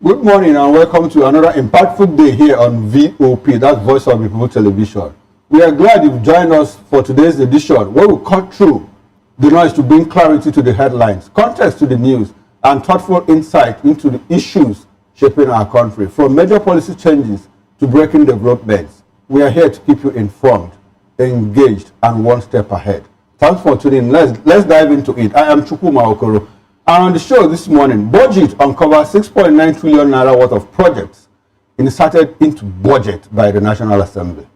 Good morning and welcome to another impactful day here on VOP, that's Voice of the People Television. We are glad you've joined us for today's edition where we cut through the noise to bring clarity to the headlines, context to the news, and thoughtful insight into the issues shaping our country, from major policy changes to breaking developments. We are here to keep you informed, engaged, and one step ahead. Thanks for tuning in. Let's dive into it. I am Chukuma Okoro. And on the show this morning, budget uncovers 6.9 trillion naira worth of projects inserted into budget by the National Assembly.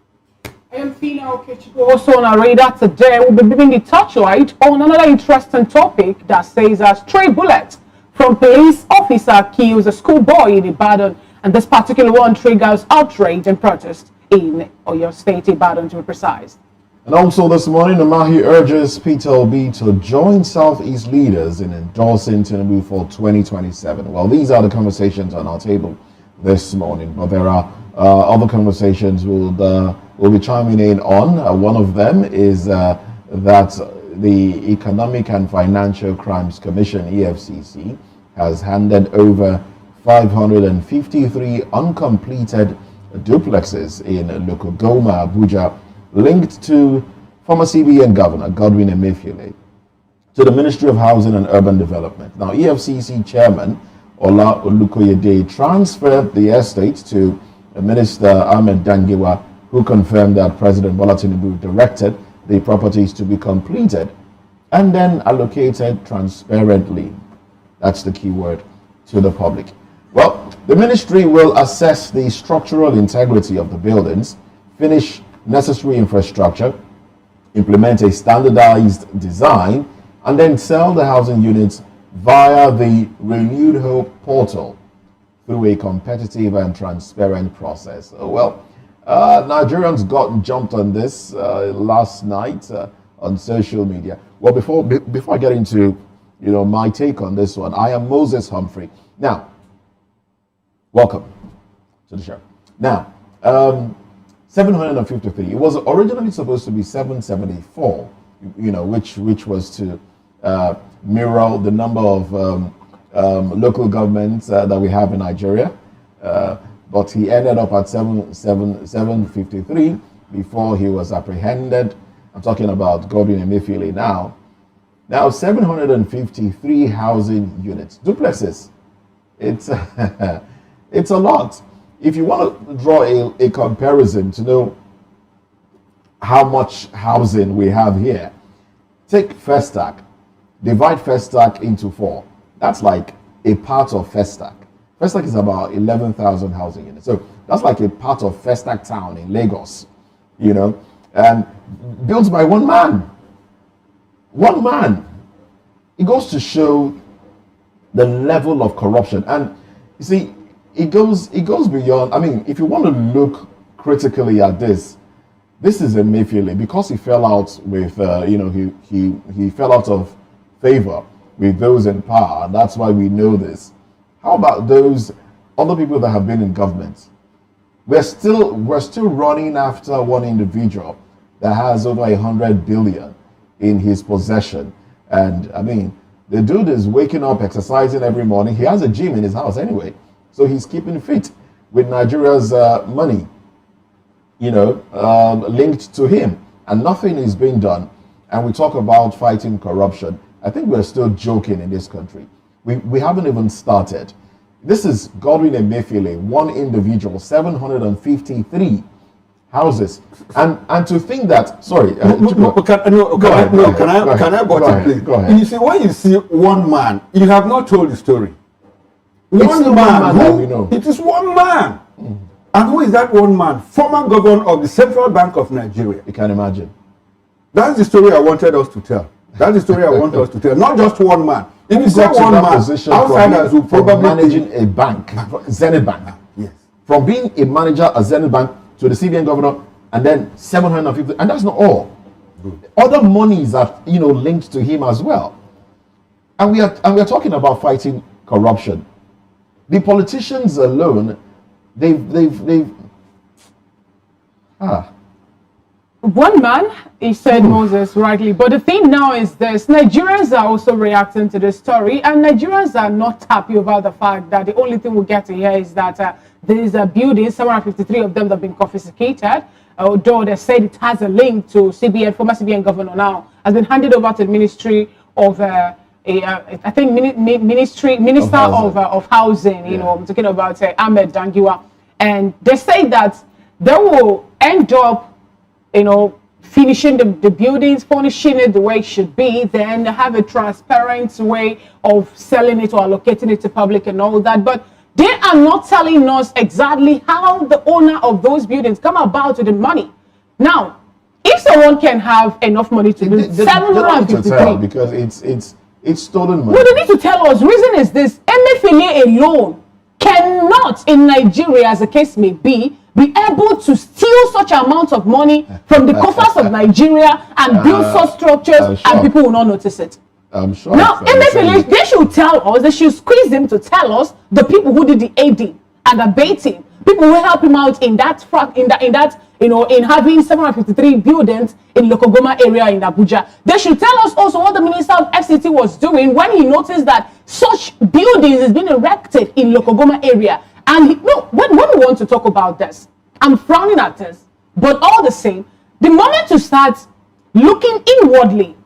I am Fina Okechukwu. Also on our radar today, we'll be giving the touchlight on another interesting topic that says a stray bullet from police officer kills a schoolboy in Ibadan, and this particular one triggers outrage and protest in Oyo State, Ibadan to be precise. And also this morning, Umahi urges Peter Obi to join Southeast leaders in endorsing Tinubu for 2027. Well, these are the conversations on our table this morning, but there are other conversations we'll be chiming in on. One of them is that the Economic and Financial Crimes Commission, EFCC, has handed over 553 uncompleted duplexes in Lokogoma, Abuja, linked to former CBN Governor Godwin Emefiele to the Ministry of Housing and Urban Development. Now, EFCC Chairman Ola Olukoyede transferred the estate to Minister Ahmed Dangiwa, who confirmed that President Bola Tinubu directed the properties to be completed and then allocated transparently. That's the key word, to the public. Well, the ministry will assess the structural integrity of the buildings, finish necessary infrastructure, implement a standardized design, and then sell the housing units via the Renewed Hope portal through a competitive and transparent process. Nigerians jumped on this last night on social media. Well, before I get into my take on this one, I am Moses Humphrey. Now, welcome to the show. Now, 753. It was originally supposed to be 774, which was to mirror the number of local governments that we have in Nigeria. But he ended up at 753 before he was apprehended. I'm talking about Godwin Emefiele now. Now, 753 housing units, duplexes. It's it's a lot. If you want to draw a comparison to know how much housing we have here, take Festac, divide Festac into 4. That's like a part of Festac. Festac is about 11,000 housing units. So that's like a part of Festac town in Lagos, and built by one man. One man. It goes to show the level of corruption. And you see, it goes beyond. I mean, if you want to look critically at this is Emefiele, because he fell out with, he fell out of favor with those in power. That's why we know this. How about those other people that have been in government? We're still running after one individual that has over 100 billion in his possession. And I mean, the dude is waking up, exercising every morning. He has a gym in his house anyway. So he's keeping fit with Nigeria's money, linked to him. And nothing is being done. And we talk about fighting corruption. I think we're still joking in this country. We haven't even started. This is Godwin Emefiele, one individual, 753 houses. And to think that, sorry. Can I butt in, please? Go ahead. You see, when you see one man, you have not told the story. One man that we know. It is one man. And who is that one man? Former governor of the Central Bank of Nigeria. You can imagine. That's the story I wanted us to tell. That's the story I want us to tell. Not just one man. If you say one man, outsiders will probably managing a bank, Zenith Bank. Yes. From being a manager at Zenith Bank to the CBN governor, and then 750, and that's not all. Good. Other monies are linked to him as well. And we are talking about fighting corruption. The politicians alone, they've one man, he said Moses rightly, but the thing now is this: Nigerians are also reacting to this story, and Nigerians are not happy about the fact that the only thing we get to hear is that these buildings, 753 of them, have been confiscated. Although they said it has a link to CBN, former CBN governor now, has been handed over to the Ministry of, I think, Minister of Housing. You know, I'm talking about Ahmed Dangiwa, and they say that they will end up, you know, finishing the buildings, furnishing it the way it should be, then have a transparent way of selling it or allocating it to public and all that. But they are not telling us exactly how the owner of those buildings come about with the money. Now, if someone can have enough money to do 753, because it's stolen money. Well, they need to tell us. Reason is this: MFLA alone cannot, in Nigeria, as the case may be able to steal such amounts of money from the coffers of Nigeria and build such structures, and people will not notice it. I'm sure. Now, MFLA, they should tell us, they should squeeze him to tell us the people who did the aiding and abating, people who help him out in that, you know, in having 753 buildings in Lokogoma area in Abuja. They should tell us also what the Minister of FCT was doing when he noticed that such buildings is being erected in Lokogoma area. And when we want to talk about this, I'm frowning at this, but all the same, the moment you start looking inwardly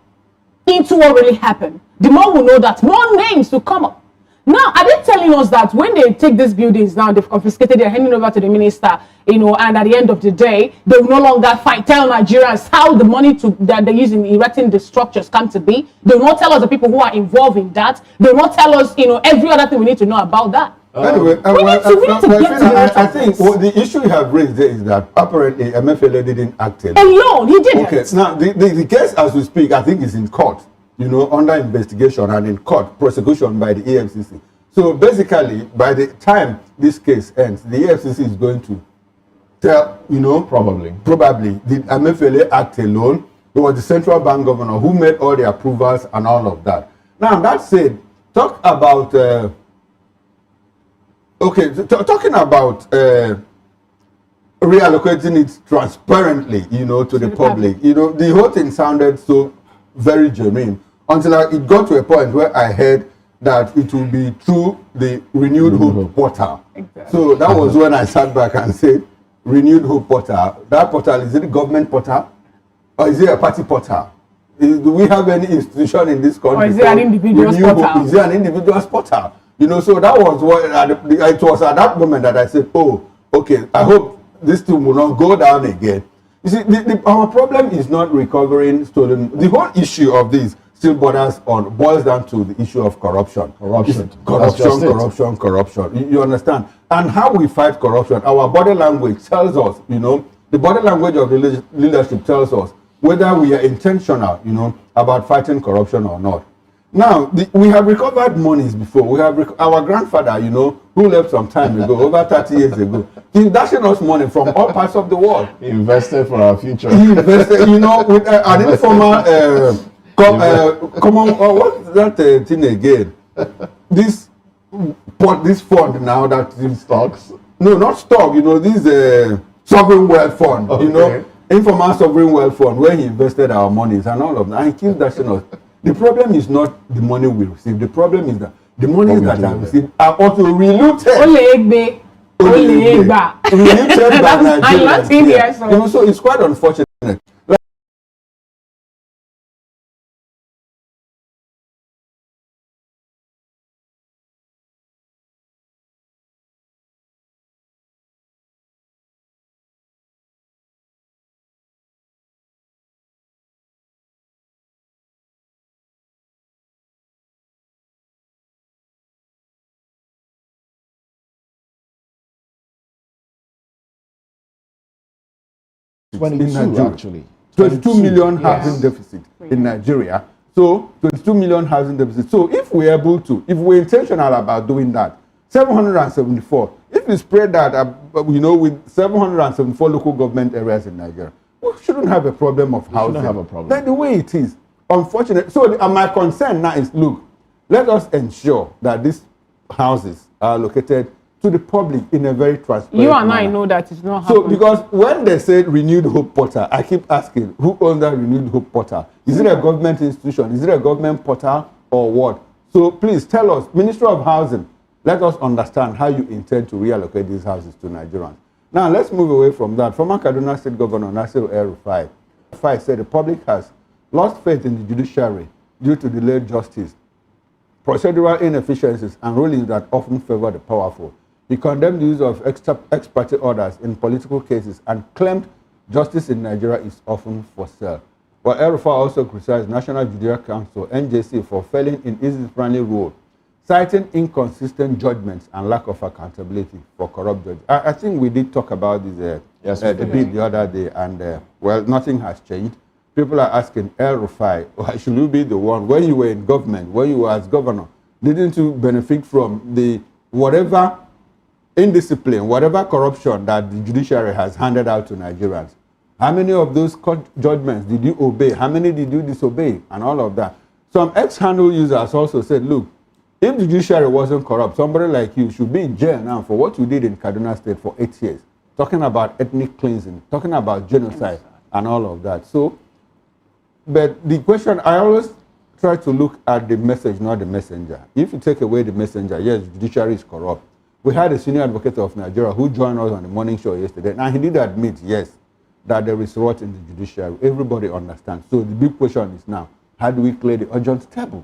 into what really happened, the more we know that more names will come up. Now, are they telling us that when they take these buildings now, they've confiscated, they're handing over to the minister, you know, and at the end of the day, they will no longer tell Nigerians how the money that they use in erecting the structures come to be? They will not tell us the people who are involved in that. They will not tell us, you know, every other thing we need to know about that. Anyway, I think the issue you have raised there is that apparently MFLA didn't act alone. He didn't. Okay, now the case as we speak, I think is in court, you know, under investigation and in court, prosecution by the EFCC. So basically, by the time this case ends, the EFCC is going to tell, you know, probably did MFLA act alone? It was the central bank governor who made all the approvals and all of that. Now, that said, talk about talking about reallocating it transparently, you know, to the public. You know, the whole thing sounded so very germane until it got to a point where I heard that it will be through the Renewed Hope portal. Exactly. So that was when I sat back and said, Renewed Hope portal. That portal, is it a government portal or is it a party portal? Do we have any institution in this country? Or is it an individual's portal? Is it an individual's portal? You know, so that was what it was at that moment that I said, oh, okay, I hope this thing will not go down again. You see, our problem is not recovering stolen. The whole issue of this still boils down to the issue of corruption. Corruption. You understand? And how we fight corruption, our body language tells us, you know, the body language of the leadership tells us whether we are intentional, you know, about fighting corruption or not. Now, we have recovered monies before. We have our grandfather, you know, who left some time ago, over 30 years ago. He's dashing us money from all parts of the world. He invested for our future. He invested, you know, with an informal, what's that thing again? This fund now that is stocks. No, not stock. You know, this sovereign wealth fund. Okay. You know, informal sovereign wealth fund where he invested our monies and all of that. And he keeps dashing us. The problem is not the money we receive. The problem is that the monies that are received are also reluted. Reluted by Nigerians. You know, so it's quite unfortunate. Actually. 22 million housing deficit in Nigeria. So 22 million housing deficit. So if we're able to, if we're intentional about doing that, 774, if we spread that, you know, with 774 local government areas in Nigeria, we shouldn't have a problem of housing. Shouldn't have a problem. That's the way it is. Unfortunately. So my concern now is, look, let us ensure that these houses are located to the public in a very transparent You and I manner. know that it's not So, happening. because when they say renewed hope portal, I keep asking, who owns that renewed hope portal? Is it a government institution? Is it a government portal or what? So please tell us, Ministry of Housing, let us understand how you intend to reallocate these houses to Nigerians. Now, let's move away from that. Former Kaduna State Governor Nasir El-Rufai said the public has lost faith in the judiciary due to delayed justice, procedural inefficiencies, and rulings that often favor the powerful. He condemned the use of ex parte orders in political cases and claimed justice in Nigeria is often for sale. But El-Rufai also criticized National Judicial Council, NJC, for failing in its disciplinary role, citing inconsistent judgments and lack of accountability for corrupt judges. I think we did talk about this a bit the other day, and well, nothing has changed. People are asking El-Rufai, why should you be the one, when you were in government, when you were as governor, didn't you benefit from the whatever indiscipline, whatever corruption that the judiciary has handed out to Nigerians? How many of those court judgments did you obey? How many did you disobey? And all of that. Some ex-handle users also said, look, if the judiciary wasn't corrupt, somebody like you should be in jail now for what you did in Kaduna State for 8 years, talking about ethnic cleansing, talking about genocide, and all of that. So, but the question, I always try to look at the message, not the messenger. If you take away the messenger, yes, the judiciary is corrupt. We had a senior advocate of Nigeria who joined us on the morning show yesterday, and he did admit, yes, that there is rot in the judiciary. Everybody understands. So the big question is now, how do we clear the urgent table?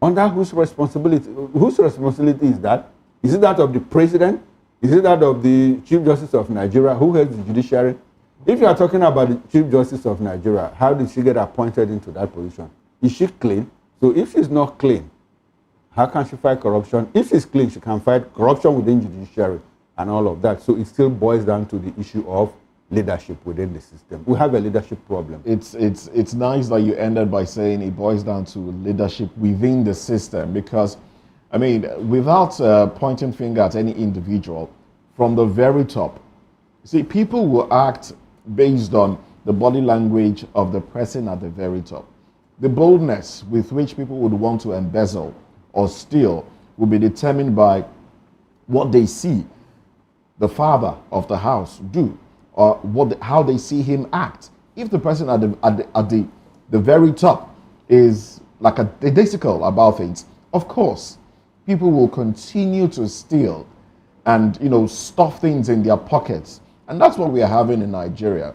Under whose responsibility? Whose responsibility is that? Is it that of the president? Is it that of the Chief Justice of Nigeria? Who heads the judiciary? If you are talking about the Chief Justice of Nigeria, how did she get appointed into that position? Is she clean? So if she's not clean, how can she fight corruption? If she's clean, she can fight corruption within the judiciary and all of that. So it still boils down to the issue of leadership within the system. We have a leadership problem. It's nice that you ended by saying it boils down to leadership within the system, because, I mean, without pointing finger at any individual, from the very top, see, people will act based on the body language of the person at the very top. The boldness with which people would want to embezzle or steal will be determined by what they see the father of the house do, or how they see him act. If the person at the very top is like a daisical about things, of course, people will continue to steal and, you know, stuff things in their pockets. And that's what we are having in Nigeria.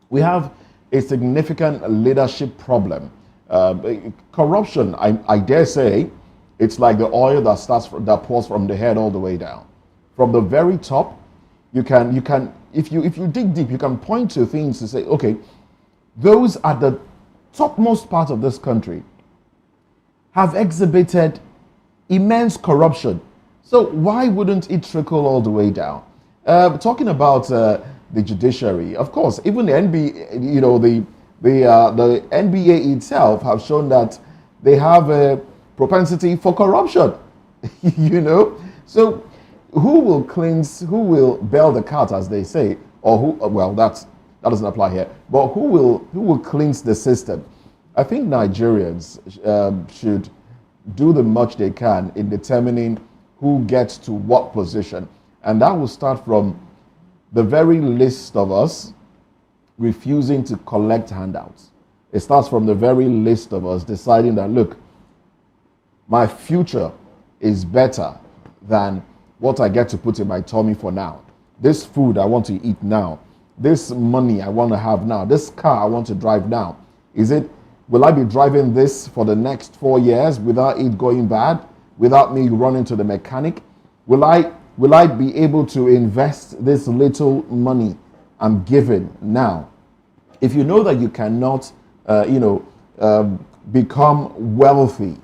We have a significant leadership problem. Corruption, I dare say, it's like the oil that pours from the head all the way down. From the very top, you can if you dig deep, you can point to things to say, okay, those at the topmost part of this country have exhibited immense corruption. So why wouldn't it trickle all the way down? Talking about the judiciary, of course, even the NBA, you know, the NBA itself have shown that they have a propensity for corruption. You know, so who will bail the cat, as they say, or who? Well, that doesn't apply here. But who will cleanse the system? I think Nigerians should do the much they can in determining who gets to what position, and that will start from the very least of us refusing to collect handouts. It starts from the very least of us deciding that, look, my future is better than what I get to put in my tummy for now. This food I want to eat now. This money I want to have now. This car I want to drive now. Will I be driving this for the next 4 years without it going bad? Without me running to the mechanic? Will I be able to invest this little money I'm given now? If you know that you cannot, become wealthy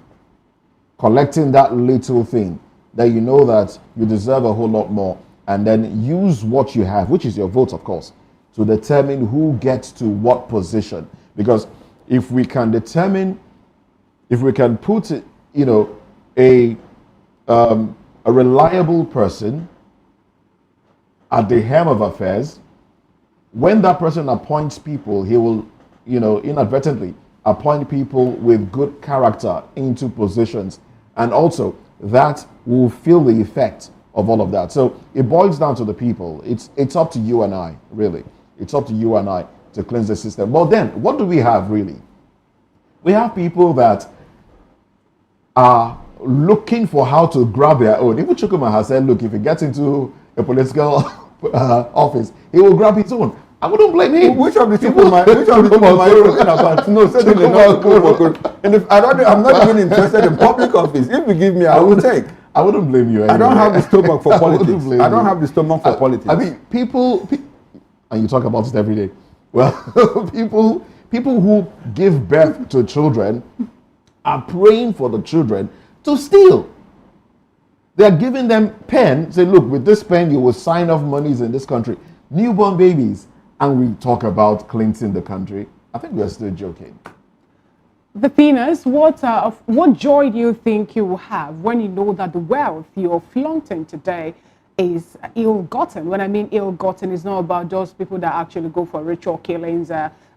collecting that little thing, then you know that you deserve a whole lot more, and then use what you have, which is your vote, of course, to determine who gets to what position. Because if we can put, a reliable person at the helm of affairs, when that person appoints people, he will, inadvertently appoint people with good character into positions, and also that will feel the effect of all of that. So it boils down to the people. It's up to you and I, really. It's up to you and I to cleanse the system. But then, what do we have, really? We have people that are looking for how to grab their own. Even Chukwuma has said, look, if he gets into a political office, he will grab his own. I wouldn't blame him. Which of the Chukwuma are you talking about? No, certainly not Chukwuma. And if I'm not even interested in public office. If you give me, I will take. I wouldn't blame you anyway. I don't have the stomach for politics. I don't have the stomach for politics. I mean, people, and you talk about it every day. Well, people who give birth to children are praying for the children to steal. They are giving them pen, say, look, with this pen you will sign off monies in this country. Newborn babies. And we talk about cleansing the country. I think we are still joking. The thing is, what joy do you think you will have when you know that the wealth you're flaunting today is ill-gotten? When I mean ill-gotten, it's not about those people that actually go for ritual killings,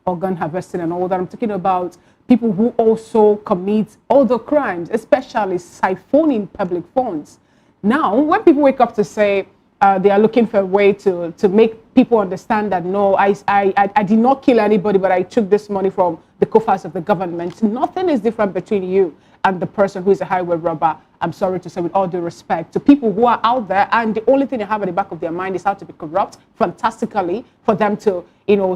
organ harvesting and all that. I'm talking about people who also commit other crimes, especially siphoning public funds. Now, when people wake up to say they are looking for a way to make people understand that, no, I did not kill anybody, but I took this money from the coffers of the government. Nothing is different between you and the person who is a highway robber. I'm sorry to say, with all due respect, to people who are out there and the only thing they have at the back of their mind is how to be corrupt fantastically for them to,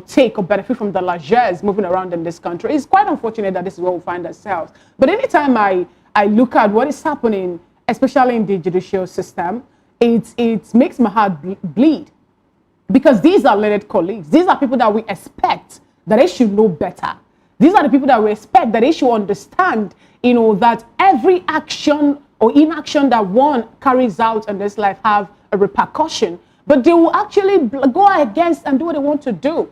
take or benefit from the largesse moving around in this country. It's quite unfortunate that this is where we find ourselves. But anytime I look at what is happening, especially in the judicial system, it makes my heart bleed. Because these are elected colleagues. These are people that we expect that they should know better. These are the people that we expect that they should understand, that every action or inaction that one carries out in this life have a repercussion. But they will actually go against and do what they want to do.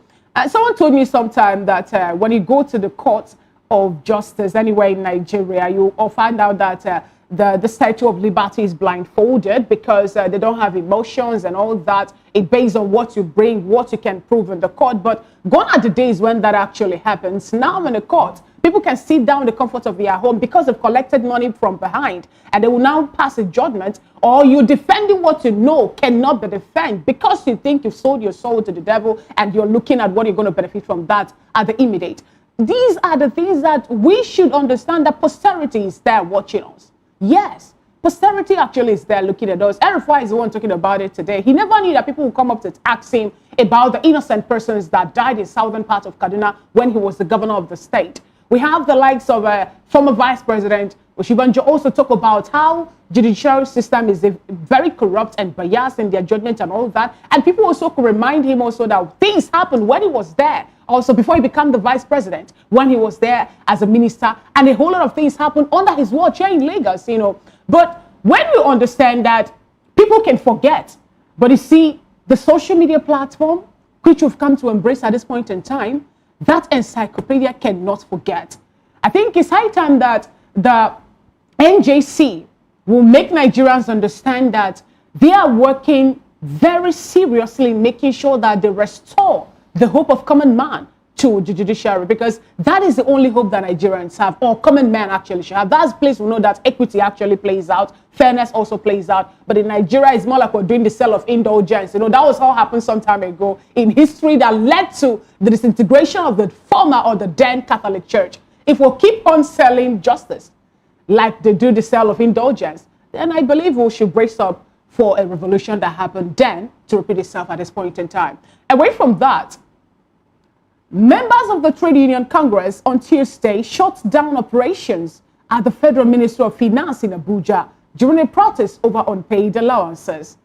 Someone told me sometime that when you go to the court of justice anywhere in Nigeria, you will find out that the Statue of Liberty is blindfolded because they don't have emotions and all that. It based on what you bring, what you can prove in the court. But gone are the days when that actually happens. Now in the court, people can sit down in the comfort of their home because they've collected money from behind, and they will now pass a judgment, or you defending what you know cannot be defended because you think you've sold your soul to the devil and you're looking at what you're going to benefit from that at the immediate. These are the things that we should understand, that posterity is there watching us. Yes, posterity actually is there looking at us. Erifai is the one talking about it today. He never knew that people would come up to ask him about the innocent persons that died in southern part of Kaduna when he was the governor of the state. We have the likes of former Vice President Oshibanjo also talk about how judicial system is very corrupt and biased in their judgment and all that. And people also could remind him also that things happened when he was there. Also, before he became the vice president, when he was there as a minister, and a whole lot of things happened under his watch here in Lagos, But when you understand that, people can forget. But you see, the social media platform, which we've come to embrace at this point in time, that encyclopedia cannot forget. I think it's high time that the NJC will make Nigerians understand that they are working very seriously, making sure that they restore the hope of common man to the judiciary, because that is the only hope that Nigerians have, or common man actually should have. That's the place we know that equity actually plays out, fairness also plays out. But in Nigeria, it's more like we're doing the sale of indulgence. That was how happened some time ago in history that led to the disintegration of the former or the then Catholic Church. If we'll keep on selling justice like they do the sale of indulgence, then I believe we should brace up for a revolution that happened then to repeat itself at this point in time. Away from that, members of the Trade Union Congress on Tuesday shut down operations at the Federal Ministry of Finance in Abuja during a protest over unpaid allowances.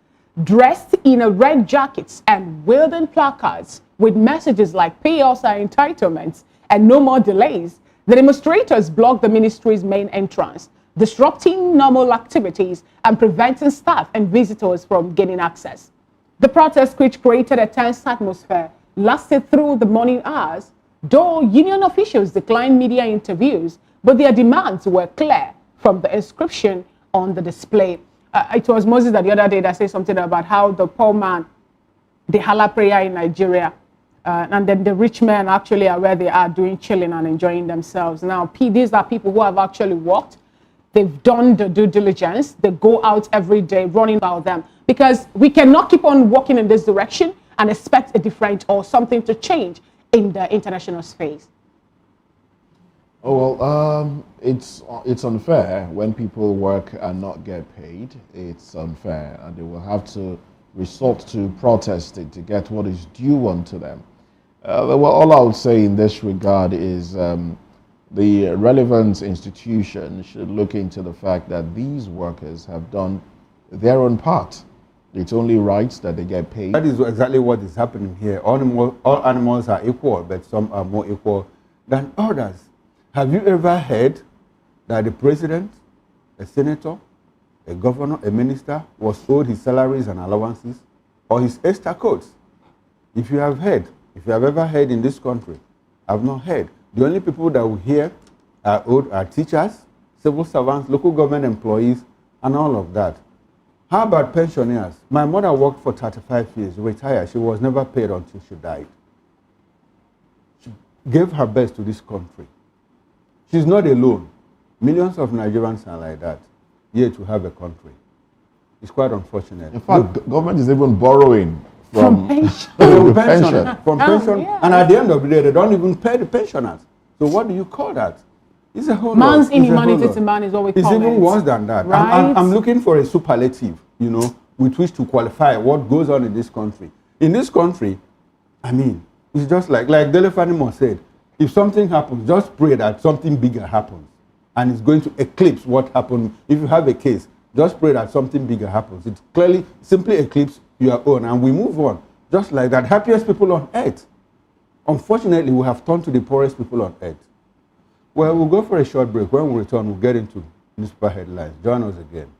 Dressed in a red jackets and wielding placards with messages like "Pay us our entitlements" and "No more delays," the demonstrators blocked the ministry's main entrance, disrupting normal activities and preventing staff and visitors from gaining access. The protest, which created a tense atmosphere, lasted through the morning hours, though union officials declined media interviews, but their demands were clear from the inscription on the display. It was Moses that the other day that said something about how the poor man, the Hala prayer in Nigeria, and then the rich men actually are where they are doing chilling and enjoying themselves. Now, these are people who have actually worked they've done the due diligence, they go out every day running about them. Because we cannot keep on walking in this direction and expect a different or something to change in the international space. Oh, well, it's unfair when people work and not get paid. It's unfair, and they will have to resort to protesting to get what is due unto them. Well, all I would say in this regard is the relevant institution should look into the fact that these workers have done their own part. It's only right that they get paid. That is exactly what is happening here. All animals are equal, but some are more equal than others. Have you ever heard that the president, a senator, a governor, a minister was owed his salaries and allowances or his extra codes? If you have heard, if you have ever heard in this country, I've not heard. The only people that we hear are owed are teachers, civil servants, local government employees, and all of that. How about pensioners? My mother worked for 35 years, retired. She was never paid until she died. She gave her best to this country. She's not alone. Millions of Nigerians are like that, yet to have a country. It's quite unfortunate. In fact, government is even borrowing from pension. From pension. Yeah. And at the end of the day, they don't even pay the pensioners. So what do you call that? It's a whole Man's lot. It's a whole inhumanity lot. to man is what we It's call even it. worse than that. Right? I'm looking for a superlative, you know, with which to qualify what goes on in this country. In this country, I mean, it's just like Delefanimo said, if something happens, just pray that something bigger happens. And it's going to eclipse what happened. If you have a case, just pray that something bigger happens. It clearly, simply eclipses your own. And we move on. Just like that, happiest people on earth. Unfortunately, we have turned to the poorest people on earth. Well, we'll go for a short break. When we return, we'll get into newspaper headlines. Join us again.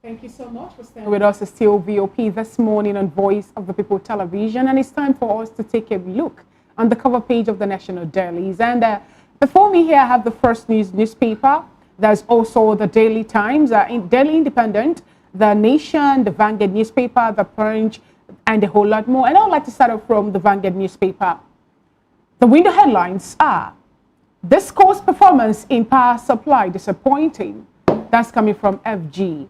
Thank you so much for staying with us. It's still VOP this morning on Voice of the People Television, and it's time for us to take a look on the cover page of the national dailies. And before me here, I have the First News newspaper. There's also the Daily Times, Daily Independent, the Nation, the Vanguard newspaper, the Punch, and a whole lot more. And I would like to start off from the Vanguard newspaper. The window headlines are: this course performance in power supply disappointing. That's coming from FG.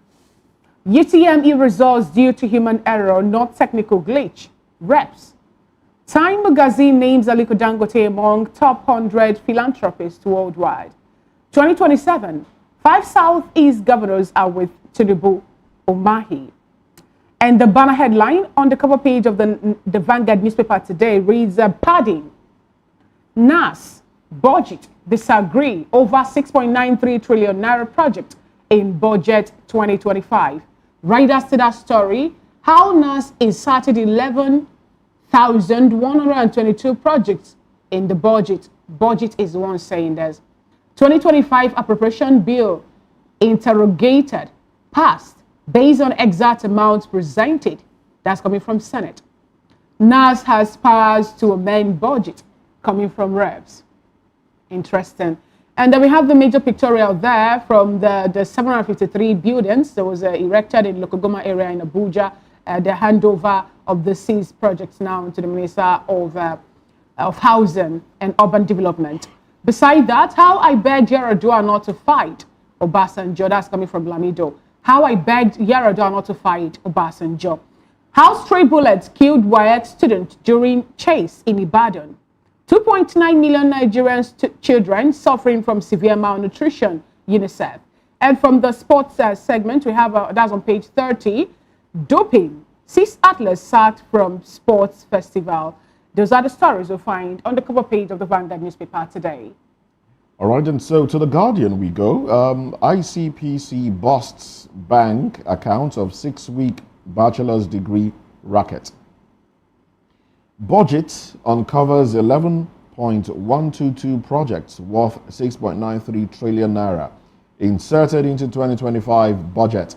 UTME results due to human error, not technical glitch. Reps. Time magazine names Aliko Dangote among top 100 philanthropists worldwide. 2027, 5 Southeast governors are with Tinubu, Umahi. And the banner headline on the cover page of the Vanguard newspaper today reads, padding. NAS, budget, disagree over 6.93 trillion naira project in budget 2025. Right after that story, how NAS inserted 11,122 projects in the budget. Budget is the one saying this. 2025 appropriation bill interrogated, passed based on exact amounts presented. That's coming from Senate. NAS has powers to amend budget, coming from Reps. Interesting. And then we have the major pictorial there from the 753 buildings that was erected in Lokogoma area in Abuja, the handover of the seized projects now to the Minister of Housing and Urban Development. Beside that, how I begged Yaradua not to fight Obasanjo. That's coming from Lamido. How I begged Yaradua not to fight Obasanjo. How stray bullets killed WAEC student during chase in Ibadan. 2.9 million Nigerian children suffering from severe malnutrition, UNICEF. And from the sports segment, we have, that's on page 30, doping. 6 athletes sacked from sports festival. Those are the stories you'll find on the cover page of the Vanguard newspaper today. All right, and so to The Guardian we go. ICPC busts bank accounts of 6-week bachelor's degree racket. Budget uncovers 11 5.122 projects worth 6.93 trillion naira inserted into 2025 budget.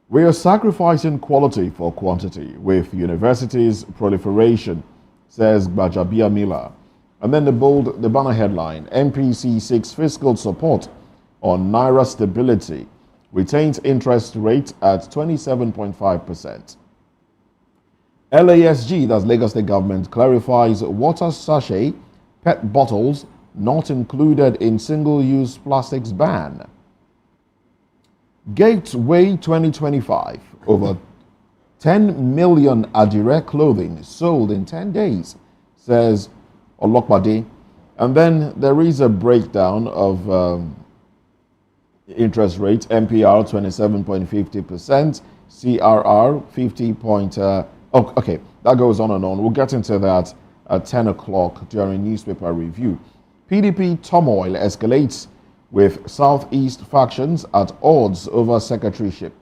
We are sacrificing quality for quantity with universities' proliferation, says Gbajabia Miller. And then the banner headline, MPC seeks fiscal support on Naira stability, retains interest rate at 27.5%. LASG, that's Lagos State Government, clarifies water sachet, PET bottles not included in single-use plastics ban. Gateway 2025, over 10 million Adire clothing sold in 10 days, says Olokpade. And then there is a breakdown of interest rates, MPR 27.50%, CRR 50. Okay, that goes on and on. We'll get into that at 10 o'clock during newspaper review. PDP turmoil escalates with Southeast factions at odds over secretaryship.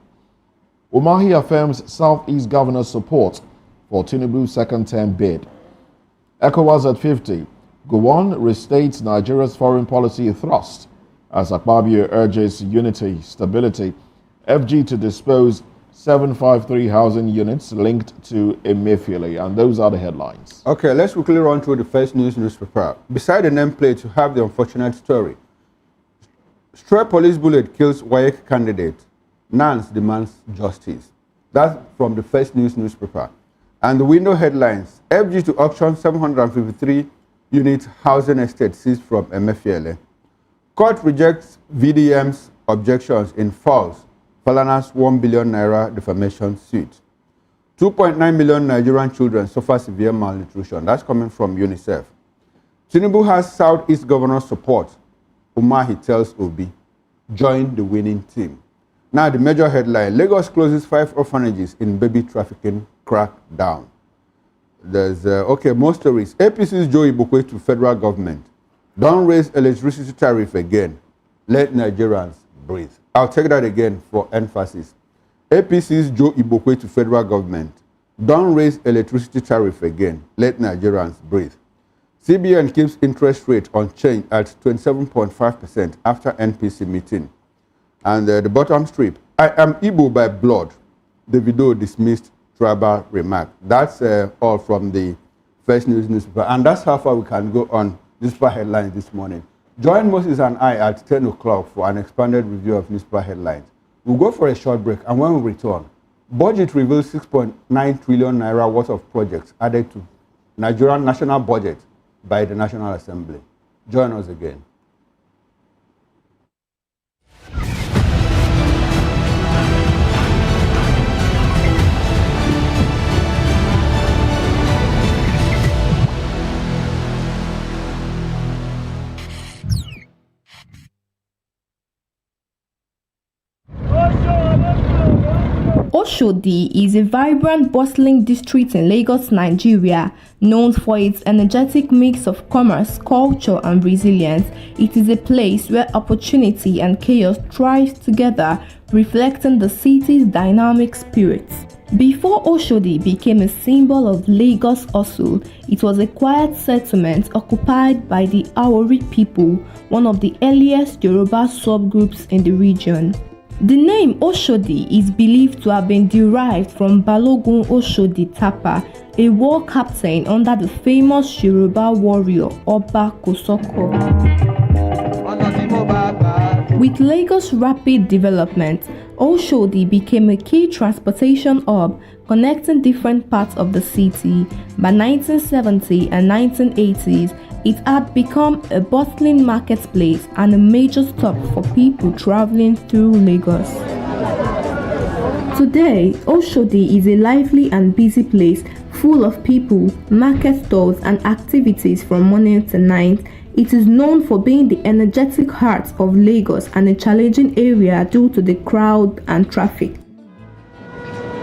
Umahi affirms Southeast governor's support for Tinubu's second-term bid. ECOWAS at 50. Gowon restates Nigeria's foreign policy thrust as Akpabio urges unity, stability. FG to dispose 753 housing units linked to Emefiele. And those are the headlines. Okay, let's quickly run through the first newspaper. Beside the nameplate, you have the unfortunate story. Stray police bullet kills WAEC candidate. Nance demands justice. That's from the first newspaper. And the window headlines, FG to auction 753 unit housing estate seized from Emefiele. Court rejects VDM's objections in Falana's 1 billion naira defamation suit. 2.9 million Nigerian children suffer severe malnutrition. That's coming from UNICEF. Tinubu has Southeast governor support. Umahi tells Obi, join the winning team. Now the major headline, Lagos closes 5 orphanages in baby trafficking crackdown. There's, more stories. APC's Joe Ibokwe to federal government. Don't raise electricity tariff again. Let Nigerians breathe. I'll take that again for emphasis. APC's Joe Ibokwe to federal government. Don't raise electricity tariff again. Let Nigerians breathe. CBN keeps interest rate unchanged at 27.5% after NPC meeting. And the bottom strip, I am Igbo by blood. Davido dismissed tribal remark. That's all from the first newspaper. And that's how far we can go on newspaper headlines this morning. Join Moses and I at 10 o'clock for an expanded review of newspaper headlines. We'll go for a short break, and when we return, budget reveals 6.9 trillion naira worth of projects added to Nigerian national budget by the National Assembly. Join us again. Oshodi is a vibrant, bustling district in Lagos, Nigeria, known for its energetic mix of commerce, culture, and resilience. It is a place where opportunity and chaos thrive together, reflecting the city's dynamic spirit. Before Oshodi became a symbol of Lagos hustle, it was a quiet settlement occupied by the Awori people, one of the earliest Yoruba subgroups in the region. The name Oshodi is believed to have been derived from Balogun Oshodi Tapa, a war captain under the famous Yoruba warrior Oba Kosoko. With Lagos' rapid development, Oshodi became a key transportation hub connecting different parts of the city. By 1970 and 1980s, it had become a bustling marketplace and a major stop for people traveling through Lagos. Today, Oshodi is a lively and busy place full of people, market stalls, and activities from morning to night. It is known for being the energetic heart of Lagos and a challenging area due to the crowd and traffic.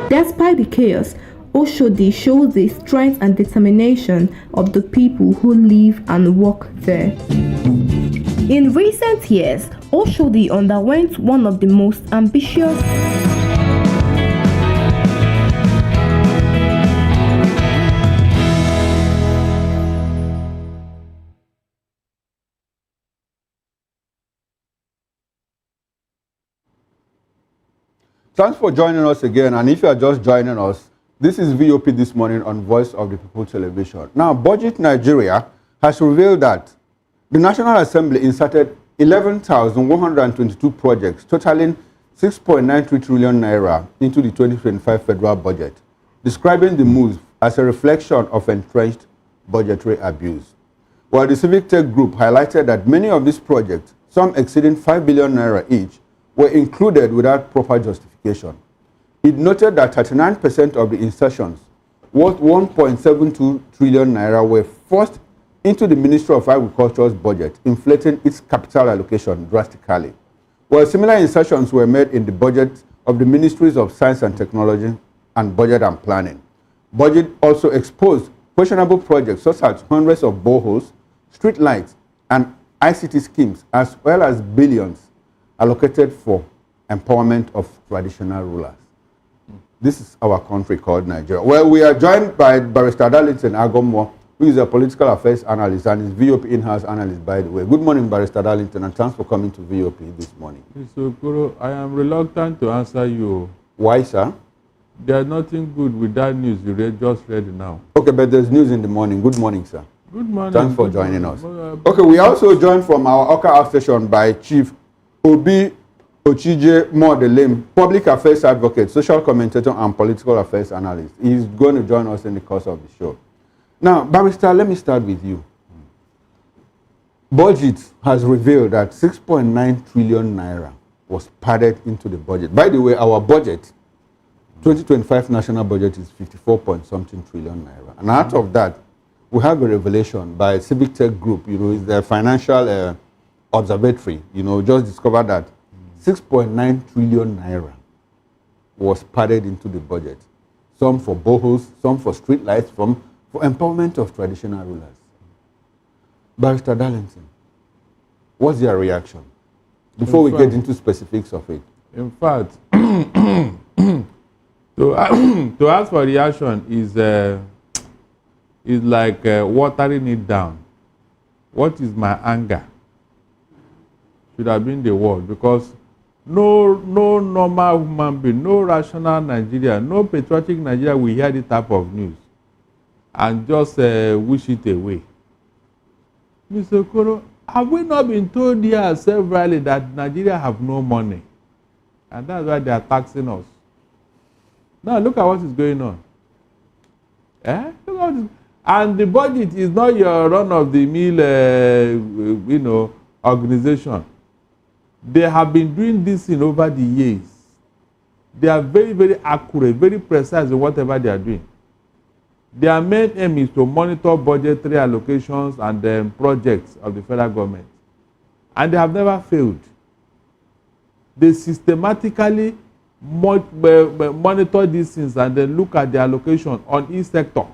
Despite the chaos, Oshodi shows the strength and determination of the people who live and work there. In recent years, Oshodi underwent one of the most ambitious Thanks for joining us again. And if you are just joining us, this is VOP This Morning on Voice of the People Television. Now, Budget Nigeria has revealed that the National Assembly inserted 11,122 projects totaling 6.93 trillion naira into the 2025 federal budget, describing the move as a reflection of entrenched budgetary abuse. While the Civic Tech Group highlighted that many of these projects, some exceeding 5 billion naira each, were included without proper justification. It noted that 39% of the insertions, worth 1.72 trillion naira, were forced into the Ministry of Agriculture's budget, inflating its capital allocation drastically. While similar insertions were made in the budget of the Ministries of Science and Technology and Budget and Planning. Budget also exposed questionable projects such as hundreds of boreholes, street lights, and ICT schemes, as well as billions allocated for empowerment of traditional rulers. This is our country called Nigeria. Well, we are joined by Barrister Darlington Agomwo, who is a political affairs analyst and is VOP in-house analyst, by the way. Good morning, Barrister Darlington, and thanks for coming to VOP this morning. Mr. Okoro, I am reluctant to answer you. Why, sir? There's nothing good with that news you just read now. Okay, but there's news in the morning. Good morning, sir. Good morning. Thanks for joining us. Okay, we are also joined from our Oka outstation by Chief Obi Modupi, public affairs advocate, social commentator, and political affairs analyst. He's going to join us in the course of the show. Now, Barrister, let me start with you. Budget has revealed that 6.9 trillion naira was padded into the budget. By the way, our budget, 2025 national budget, is 54 point something trillion naira. And out of that, we have a revelation by Civic Tech Group, it's the financial observatory, just discovered that 6.9 trillion naira was padded into the budget. Some for boreholes, some for street lights, for empowerment of traditional rulers. Barrister Darlington, what's your reaction? Before we get into specifics of it. In fact, to ask for reaction is like watering it down. What is my anger? Should have been the word, because no normal human being, no rational Nigeria, no patriotic Nigeria will hear this type of news and just wish it away. Mr. Okoro, have we not been told here severally that Nigeria have no money? And that's why they are taxing us. Now look at what is going on. Look at what is, and the budget is not your run-of-the-mill, organization. They have been doing this in over the years. They are very, very accurate, very precise in whatever they are doing. Their main aim is to monitor budgetary allocations and projects of the federal government. And they have never failed. They systematically monitor these things and then look at the allocation on each sector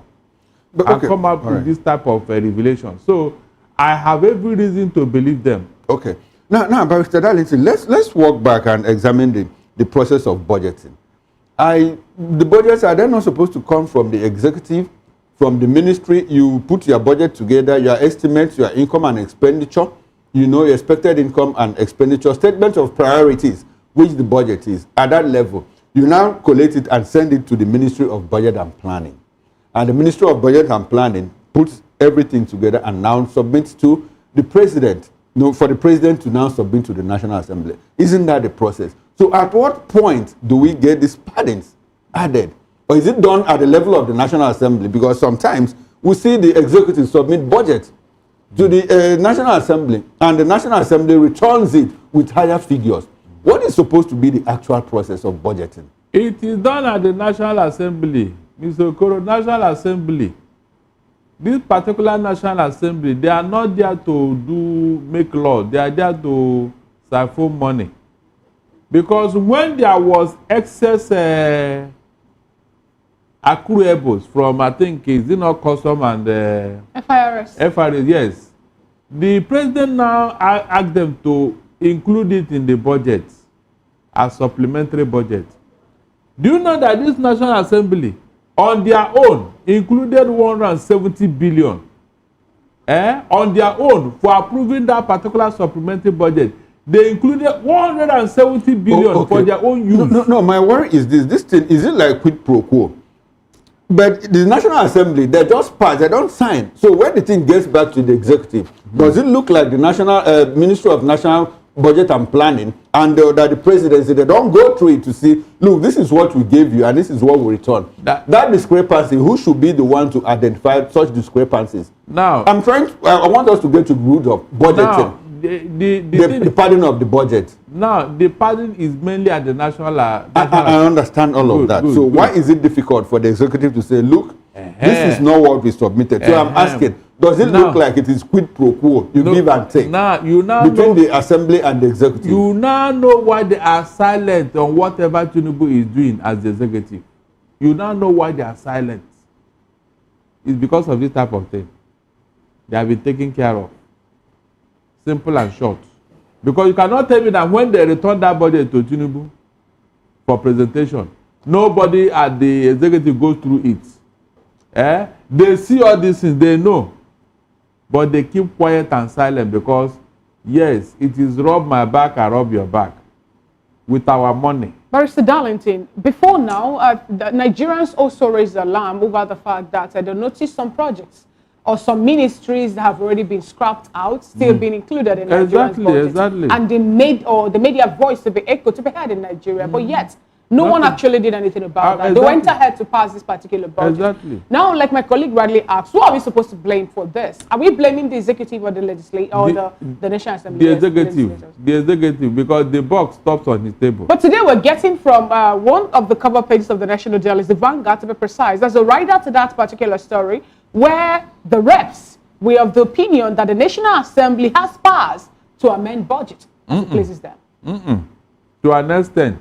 and come up with this type of revelation. So I have every reason to believe them. Okay. Now, Barrister Darlington, let's walk back and examine the process of budgeting. The budgets, are they not supposed to come from the executive, from the ministry? You put your budget together, your estimates, your income and expenditure, your expected income and expenditure, statement of priorities, which the budget is. At that level, you now collate it and send it to the Ministry of Budget and Planning. And the Ministry of Budget and Planning puts everything together and now submits to the president. For the president to now submit to the National Assembly. Isn't that the process? So at what point do we get these paddings added? Or is it done at the level of the National Assembly? Because sometimes we see the executive submit budget to the National Assembly, and the National Assembly returns it with higher figures. What is supposed to be the actual process of budgeting? It is done at the National Assembly. Mr. Okoro, National Assembly. This particular National Assembly, they are not there to make law. They are there to siphon money. Because when there was excess accruables from, I think, is it not custom and FIRS, yes. The president now asked them to include it in the budget as supplementary budget. Do you know that this National Assembly, on their own, included 170 billion on their own for approving that particular supplementary budget? They included 170 billion for their own use. No, my worry is this. This thing, is it like quid pro quo? But the National Assembly, they just pass, they don't sign. So when the thing gets back to the executive, does it look like the National Ministry of National Budget and Planning and that the presidency, they don't go through it to see, look, this is what we gave you and this is what we return. That discrepancy, who should be the one to identify such discrepancies? Now, I want us to get to the root of budgeting. The padding of the budget. Now, the padding is mainly at the national. I understand all of that. So why is it difficult for the executive to say, look, this is not what we submitted? So I'm asking, does it look like it is quid pro quo? You give and take between the assembly and the executive. You now know why they are silent on whatever Tinubu is doing as the executive. You now know why they are silent. It's because of this type of thing. They have been taken care of. Simple and short. Because you cannot tell me that when they return that budget to Tinubu for presentation, nobody at the executive goes through it. They see all these things, they know. But they keep quiet and silent because, yes, it is rub my back, I rub your back with our money. Barrister Darlington, before now, the Nigerians also raised alarm over the fact that they noticed some projects or some ministries that have already been scrapped out, still being included in Nigeria's budget. Exactly. And they made their voice to be echoed, to be heard in Nigeria. But yet, no one actually did anything about that. They went ahead to pass this particular budget. Now, like my colleague Radley asked, who are we supposed to blame for this? Are we blaming the executive or the legislature or the National Assembly? The executive, because the box stops on his table. But today we're getting from one of the cover pages of the National Daily, the Vanguard to be precise. There's a write-up to that particular story where the reps were of the opinion that the National Assembly has powers to amend budget as it pleases them. To an extent,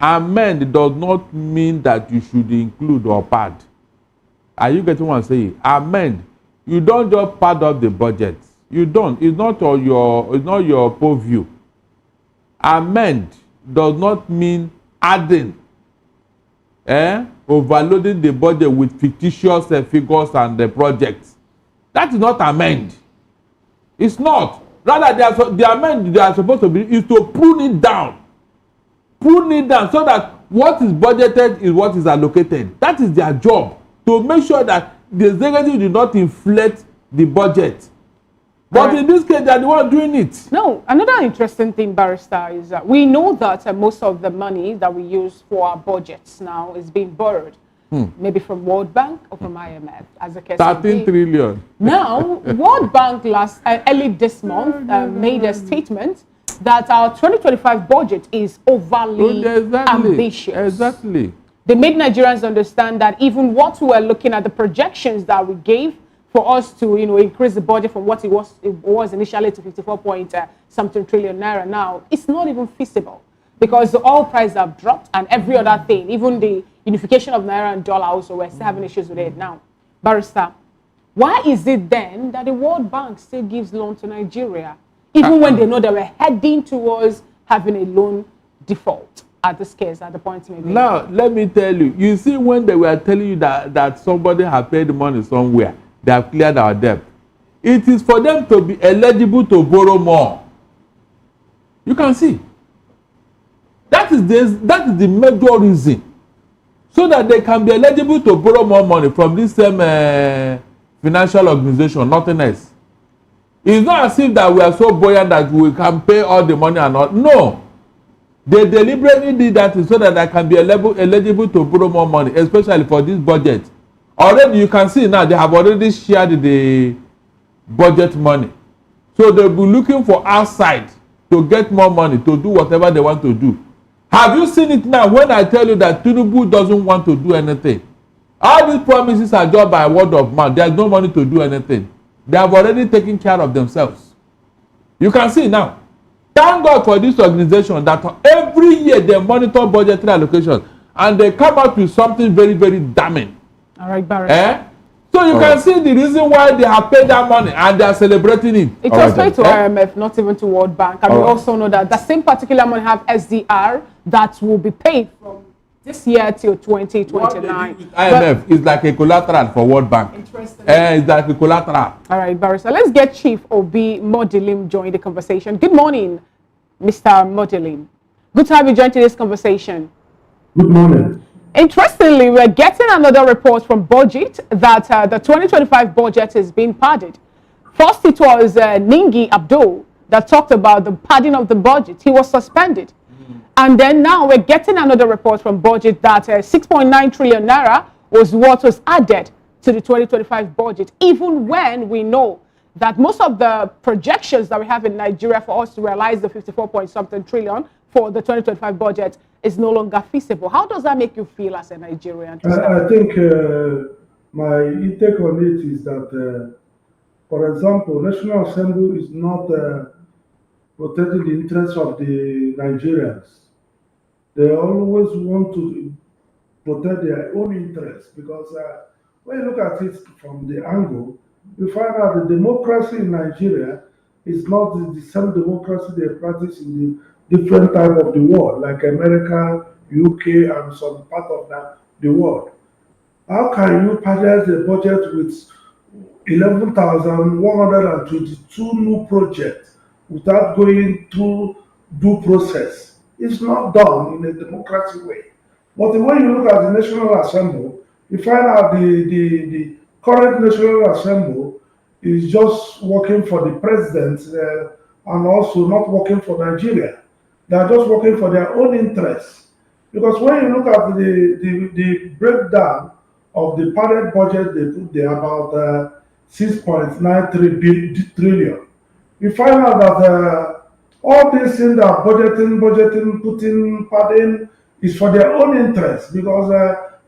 amend does not mean that you should include or pad. Are you getting what I'm saying? Amend. You don't just pad up the budget. You don't. It's not your purview. Amend does not mean adding. Overloading the budget with fictitious figures and the projects. That is not amend. It's not. Rather, the amend they are supposed to be is to prune it down. Prune it down so that what is budgeted is what is allocated. That is their job. To make sure that the executive do not inflate the budget. But in this case, they are the one doing it. No, another interesting thing, Barrister, is that we know that most of the money that we use for our budgets now is being borrowed. Maybe from World Bank or from IMF, as a case 13 trillion. Now, World Bank early this month made a statement that our 2025 budget is overly ambitious. Exactly. They made Nigerians understand that even what we were looking at, the projections that we gave for us to, increase the budget from what it was initially to 54 point something trillion naira now, it's not even feasible because the oil prices have dropped and every other thing, even the unification of naira and dollar also, we're still having issues with it now. Barrister, why is it then that the World Bank still gives loan to Nigeria, even when they know that we're heading towards having a loan default at this case, at the point maybe? Now, let me tell you, you see when they were telling you that somebody had paid money somewhere, they have cleared our debt. It is for them to be eligible to borrow more. You can see. That is the major reason. So that they can be eligible to borrow more money from this same financial organization, nothing else. It's not as if that we are so buoyant that we can pay all the money and all. No. They deliberately did that so that they can be eligible to borrow more money, especially for this budget. Already, you can see now, they have already shared the budget money. So they'll be looking for outside to get more money, to do whatever they want to do. Have you seen it now when I tell you that Tinubu doesn't want to do anything? All these promises are just by word of mouth. There's no money to do anything. They have already taken care of themselves. You can see now. Thank God for this organization that every year they monitor budgetary allocation and they come out with something very, very damning. All right, Barrister. So you can see the reason why they have paid that money and they are celebrating it. It was paid to IMF, not even to World Bank. And we also know that the same particular money have SDR that will be paid from this year till 2029. IMF is like a collateral for World Bank. Interesting. It's like a collateral. All right, Barrister. Let's get Chief Obi Modupi join the conversation. Good morning, Mr. Modeling. Good to have you join today's conversation. Good morning. Interestingly, we're getting another report from Budget that the 2025 budget is being padded. First, it was Ningi Abdul that talked about the padding of the budget. He was suspended. And then now we're getting another report from Budget that 6.9 trillion naira was what was added to the 2025 budget, even when we know that most of the projections that we have in Nigeria for us to realize the 54 point something trillion for the 2025 budget is no longer feasible. How does that make you feel as a Nigerian? I think my intake on it is that, for example, National Assembly is not protecting the interests of the Nigerians. They always want to protect their own interests because when you look at it from the angle, you find out the democracy in Nigeria is not the same democracy they practice in the different type of the world, like America, UK, and some part of the world. How can you paddle the budget with 11,122 new projects without going through due process? It's not done in a democratic way. But when you look at the National Assembly, you find out the current National Assembly is just working for the president and also not working for Nigeria. They are just working for their own interests. Because when you look at the breakdown of the padded budget, they put there about 6.93 trillion. You find out that all these things that are budgeting, putting, padding is for their own interest because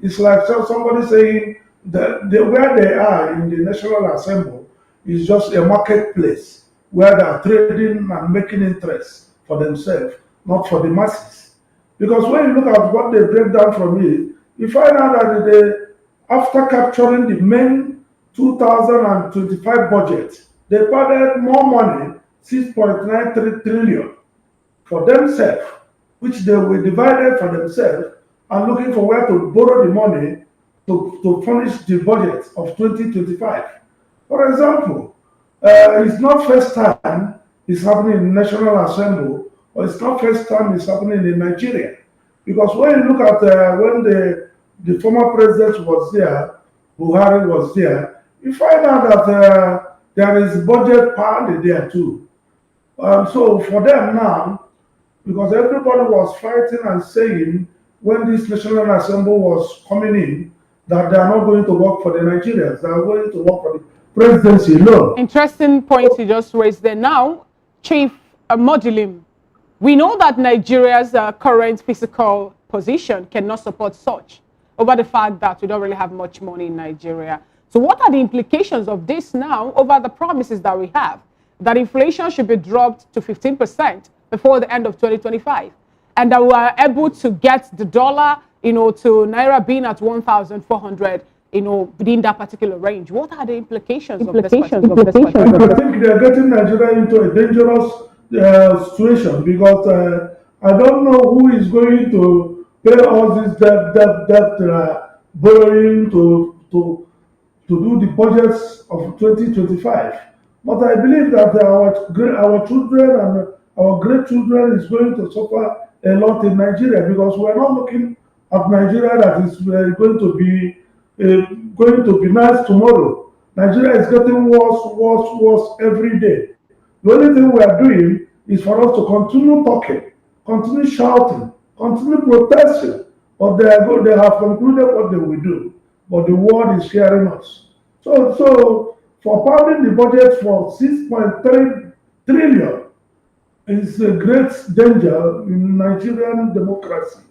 it's like somebody saying that where they are in the National Assembly is just a marketplace where they are trading and making interest for themselves, not for the masses. Because when you look at what they break down from it, you find out that after capturing the main 2025 budget, they padded more money, 6.93 trillion, for themselves, which they will divide for themselves and looking for where to borrow the money to furnish the budget of 2025. For example, it's not first time it's happening in the National Assembly, or it's not first time it's happening in Nigeria. Because when you look at when the former president was there, Buhari was there, you find out that there is budget part there too. So for them now, because everybody was fighting and saying when this National Assembly was coming in, that they are not going to work for the Nigerians, they are going to work for the presidency alone. Interesting point you just raised there. Now, Chief Modeling, we know that Nigeria's current fiscal position cannot support such over the fact that we don't really have much money in Nigeria. So what are the implications of this now over the promises that we have? That inflation should be dropped to 15% before the end of 2025. And that we are able to get the dollar, to Naira being at 1,400, within that particular range. What are the implications of this? I think they are getting Nigeria into a dangerous situation because I don't know who is going to pay all this debt borrowing to do the budgets of 2025. But I believe that our children and our great children is going to suffer a lot in Nigeria because we are not looking at Nigeria that is going to be nice tomorrow. Nigeria is getting worse every day. The only thing we are doing is for us to continue talking, continue shouting, continue protesting. But they have concluded what they will do. But the world is hearing us. So for pounding the budget for 6.3 trillion is a great danger in Nigerian democracy,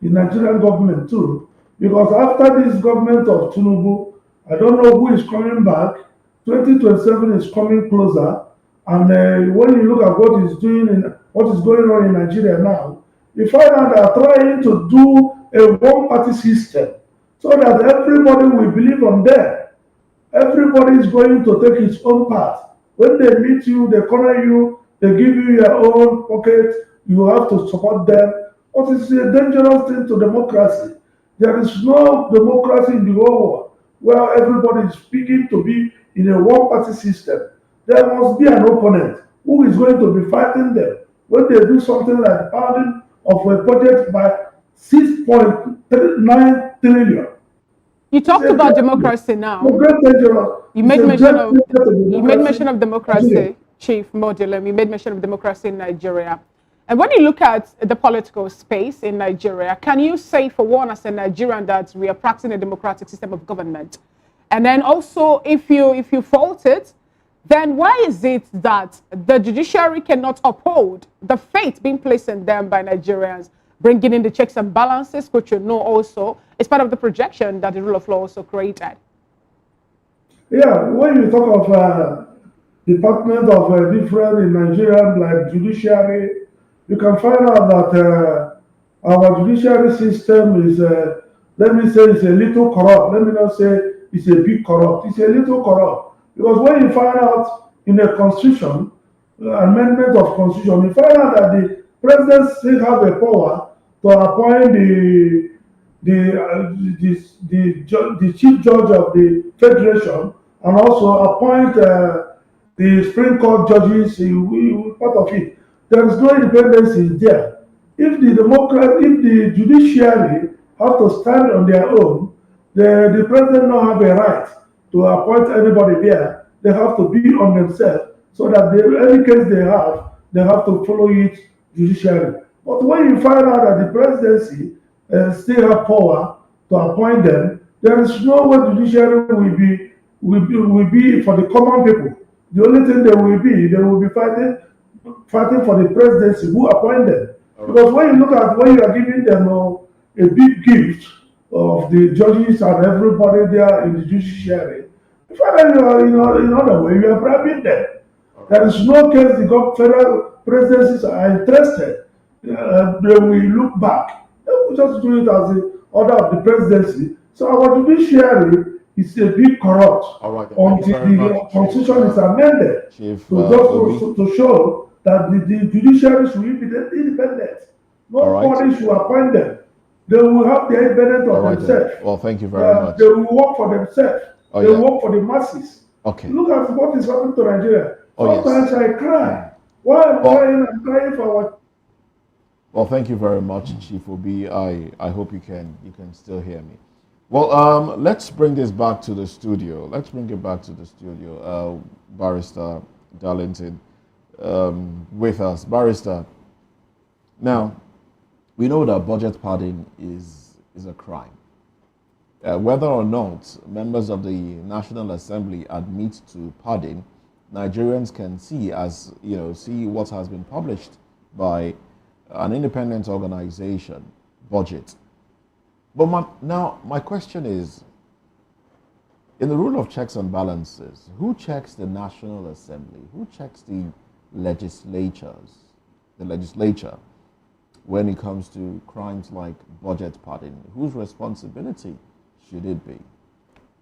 in Nigerian government too. Because after this government of Tinubu, I don't know who is coming back. 2027 is coming closer, and when you look at what is going on in Nigeria now, you find out they are trying to do a one-party system so that everybody will believe on them. Everybody is going to take its own path. When they meet you, they corner you, they give you your own pocket. You have to support them. But it's a dangerous thing to democracy. There is no democracy in the whole world where everybody is speaking to be in a one-party system. There must be an opponent who is going to be fighting them when they do something like pounding of a budget by 6.9 trillion. You It's talked a about great, democracy it's a now. great dangerous. You It's made a mention great of danger to you made democracy mention of in Nigeria. democracy, Chief Modulum. You made mention of democracy in Nigeria. And when you look at the political space in Nigeria, can you say for one as a Nigerian that we are practicing a democratic system of government? And then also if you fault it, then why is it that the judiciary cannot uphold the faith being placed in them by Nigerians, bringing in the checks and balances, which you know also is part of the projection that the rule of law also created? Yeah, when you talk of department of different in Nigeria, like judiciary, you can find out that our judiciary system is, let me say, it's a little corrupt. Let me not say it's a big corrupt. It's a little corrupt because when you find out in a constitution, amendment of constitution, you find out that the president still have a power to appoint the, uh, the chief judge of the federation and also appoint the Supreme Court judges, part of it. There is no independence there. If the judiciary have to stand on their own, the president don't have a right to appoint anybody there. They have to be on themselves so that any case they have to follow it judicially. But when you find out that the presidency still have power to appoint them, there is no way judiciary will be for the common people. The only thing they will be fighting for the presidency who appoint them. Because when you look at when you are giving them a big gift of the judges and everybody there in the judiciary, if in other way, you are bribing them. There is no case the federal presidencies are interested. They will look back. They will just do it as the order of the presidency. So our judiciary is a bit corrupt until the constitution is amended to show that the judiciary should be independent. Nobody should appoint them. They will have the independence of themselves. Well, thank you very much. They will work for themselves. They will work for the masses. Okay. Look at what is happening to Nigeria. Sometimes I cry. Why am I crying for our... Well, thank you very much, Chief Obi. I hope you can still hear me. Well, let's bring this back to the studio. Let's bring it back to the studio. Barrister Darlington with us. Barrister, now, we know that budget padding is a crime. Whether or not members of the National Assembly admit to padding, Nigerians can see what has been published by an independent organization, budget. But my question is, in the rule of checks and balances, who checks the National Assembly? Who checks the legislature, when it comes to crimes like budget padding? Whose responsibility should it be?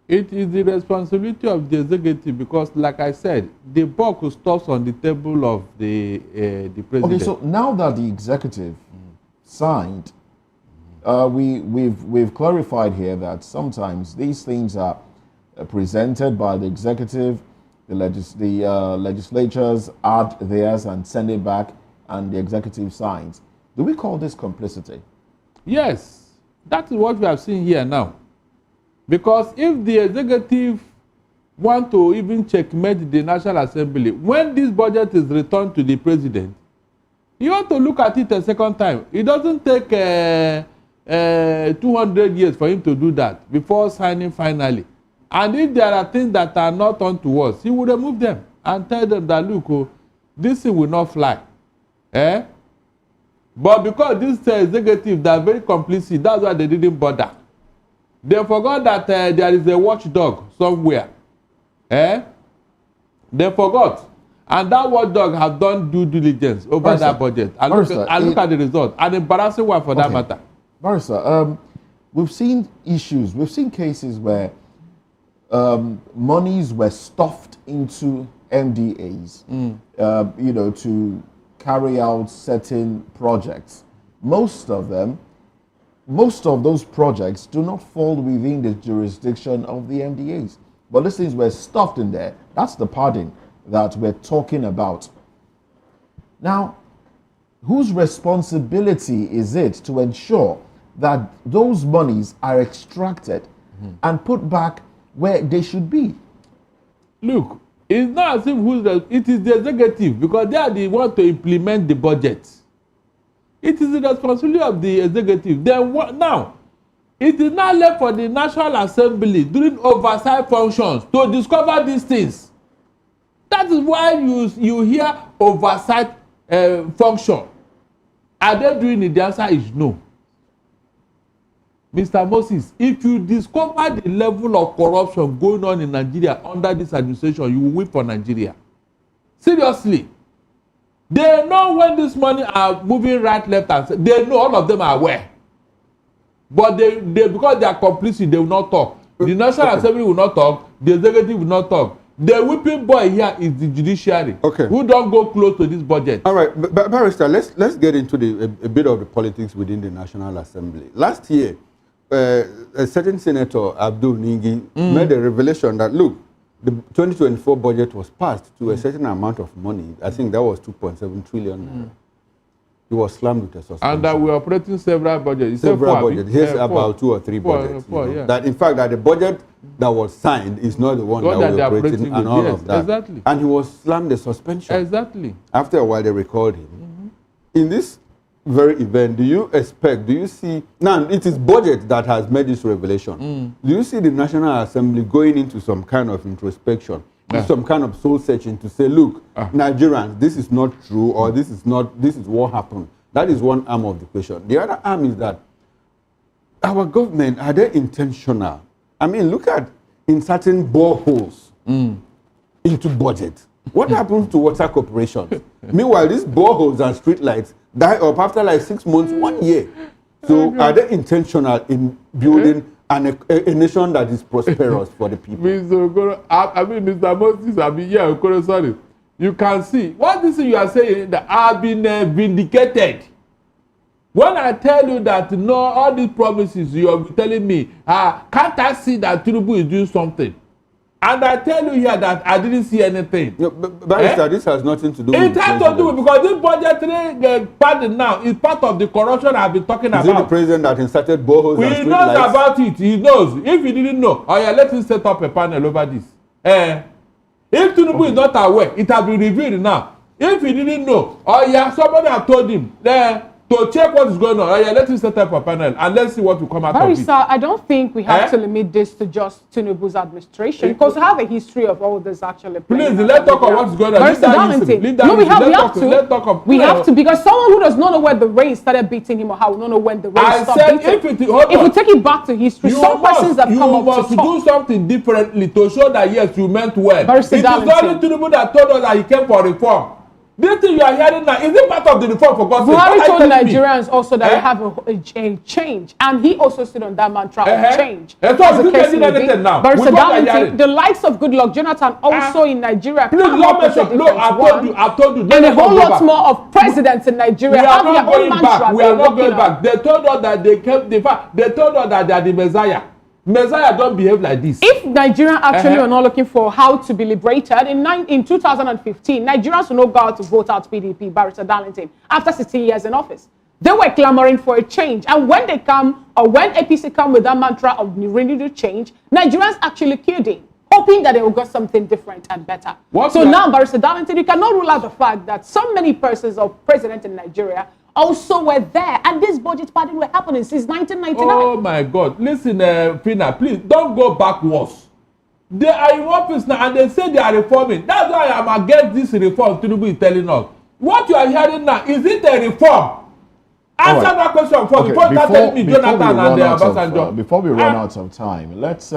It is the responsibility of the executive because, like I said, the buck stops on the table of the president. Okay, so now that the executive signed, we've clarified here that sometimes these things are presented by the executive, the legislatures add theirs and send it back, and the executive signs. Do we call this complicity? Yes, that is what we have seen here now. Because if the executive want to even checkmate the National Assembly, when this budget is returned to the president, you have to look at it a second time. It doesn't take 200 years for him to do that before signing finally. And if there are things that are not unto us, he will remove them and tell them that, look, this thing will not fly. But because this executive, they are very complicit, that's why they didn't bother. They forgot that there is a watchdog somewhere. They forgot. And that watchdog have done due diligence over that budget. And look at the result. An embarrassing one for that matter. Barrister, we've seen issues, we've seen cases where monies were stuffed into MDAs, to carry out certain projects. Most of those projects do not fall within the jurisdiction of the MDAs. But these things were stuffed in there. That's the padding that we're talking about. Now, whose responsibility is it to ensure that those monies are extracted and put back where they should be? Look, it's not as if it is the executive, because they are the one to implement the budget. It is the responsibility of the executive. Then what now? It is not left for the National Assembly during oversight functions to discover these things. That is why you hear oversight function. Are they doing it? The answer is no. Mr. Moses, if you discover the level of corruption going on in Nigeria under this administration, you will weep for Nigeria. Seriously. They know when this money are moving right, left, and center. They know, all of them are aware. But they because they are complicit, they will not talk. The National Assembly will not talk. The executive will not talk. The whipping boy here is the judiciary. Okay. Who don't go close to this budget. All right, Barrister, let's get into a bit of the politics within the National Assembly. Last year, a certain Senator, Abdul Ningi, made a revelation that, look, the 2024 budget was passed to a certain amount of money. I think that was 2.7 trillion. He was slammed with a suspension. And that we are operating several budgets. Several budgets. Here's about 2 or 3 budgets. Yeah. That, in fact, that the budget that was signed is not the one that we're operating and all of that. Exactly. And he was slammed the suspension. Exactly. After a while, they recalled him. In this very event, do you see, now it is budget that has made this revelation. Do you see the National Assembly going into some kind of introspection, some kind of soul searching to say, look, Nigerians, this is not true, or this is what happened? That is one arm of the question. The other arm is that our government, are they intentional? I mean, look at inserting boreholes into budget. What happens to water corporations? Meanwhile, these boreholes and streetlights die up after like 6 months, 1 year. So are they intentional in building a nation that is prosperous for the people? Mr. Okoro, I mean, Mr. Moses, sorry. You can see, what this you are saying, that I've been vindicated. When I tell you that, no, all these promises you are telling me, can't I see that Tinubu is doing something? And I tell you here that I didn't see anything. No, but this has nothing to do with it. It has to do with, because this budgetary part now is part of the corruption I've been talking about. Is it the president that inserted boreholes and street lights? He knows about it. He knows. If he didn't know, let him set up a panel over this. If Tinubu is not aware, it has been revealed now. If he didn't know, somebody has told him, to check what is going on, let him set up a panel and let's see what will come out of it. I don't think we have to limit this to just Tinubu's administration, because we have a history of all this actually. Please, let's talk about what's going on. No, we have to, because someone who does not know when the rain started beating him or how, don't know when the rain stopped beating. If we take it back to history, some persons have come up to talk. You must do something differently to show that yes, you meant well. It is only Tinubu that told us that he came for reform. This thing you are hearing now, is it part of the reform for God's sake? Buhari told Nigerians also that we have a change, and he also stood on that mantra of change. So you getting anything now? But the likes of Goodluck Jonathan also in Nigeria. Please, I told you. And a whole lot more of presidents in Nigeria have their own mantra. We are not going back. They told us that they told us that they are the Messiah. Messiah don't behave like this. If Nigerians actually are not looking for how to be liberated, in 2015, Nigerians will not go out to vote out PDP, Barrister Darlington, after 16 years in office. They were clamoring for a change. And when they come, or when APC come with that mantra of renewed change, Nigerians actually queued in, hoping that they will get something different and better. Now, Barrister Darlington, you cannot rule out the fact that so many persons of president in Nigeria also were there, and this budget party were happening since 1999. Oh my God! Listen, Fina, please don't go backwards. They are in office now, and they say they are reforming. That's why I am against this reform Tinubu is telling us. What you are hearing now, is it a reform? Answer that question first before you start telling me Jonathan and Obasanjo. Before we run out of time, let's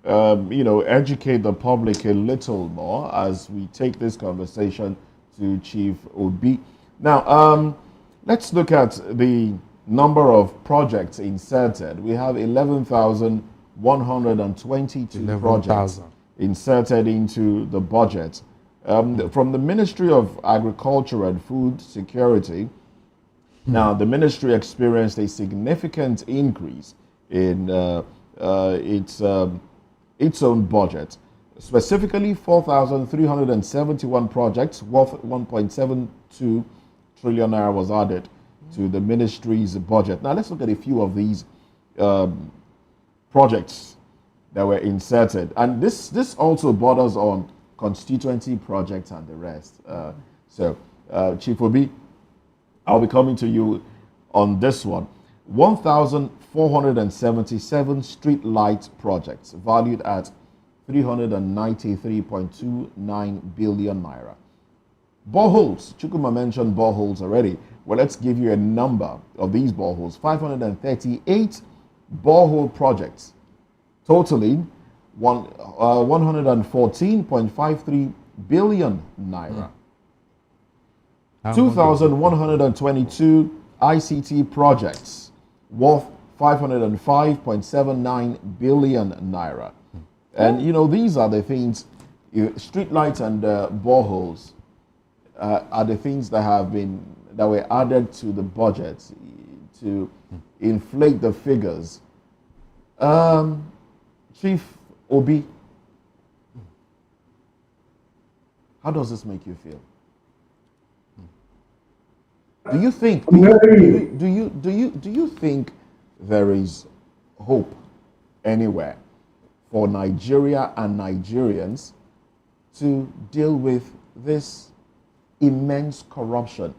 educate the public a little more as we take this conversation to Chief Obi. Now, let's look at the number of projects inserted. We have 11,122 projects inserted into the budget. From the Ministry of Agriculture and Food Security, now the ministry experienced a significant increase in its own budget. Specifically, 4,371 projects worth 1.72 trillion naira was added to the ministry's budget. Now let's look at a few of these projects that were inserted, and this also borders on constituency projects and the rest. Chief Obi, I'll be coming to you on this one. 1,477 street light projects valued at 393.29 billion naira. Boreholes, Chukuma mentioned boreholes already. Well, let's give you a number of these boreholes. 538 borehole projects, totaling 114.53 billion naira. 2,122 ICT projects worth 505.79 billion naira. And these are the things, streetlights and boreholes are the things that were added to the budget to inflate the figures. Chief Obi, how does this make you feel? Do you think there is hope anywhere for Nigeria and Nigerians to deal with this immense corruption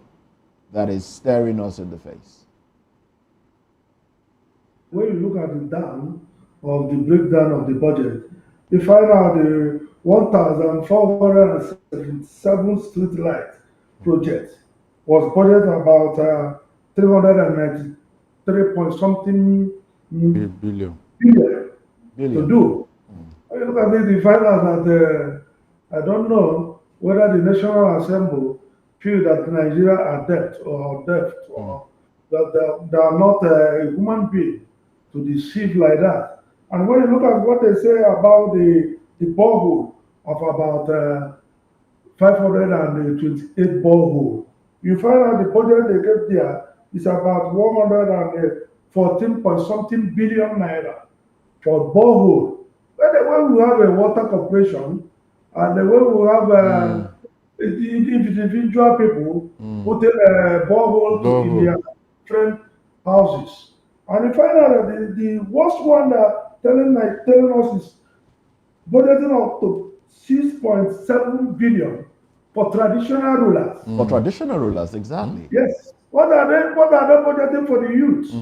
that is staring us in the face? When you look at the breakdown of the budget, you find out the 1,477 street light projects was budgeted about 393 point something billion to do. When you look at it, you find out that I don't know whether the National Assembly feel that Nigeria are deaf or that they are not a human being to deceive like that. And when you look at what they say about the borehole of about 528 borehole, you find out the budget they gave there is about 114 point something billion naira for borehole. When we have a water corporation and the way we have individual people putting boreholes in their different houses. And you find out that the worst one that telling us is budgeting up to 6.7 billion for traditional rulers. For traditional rulers, exactly. Yes. What are they budgeting for the youth?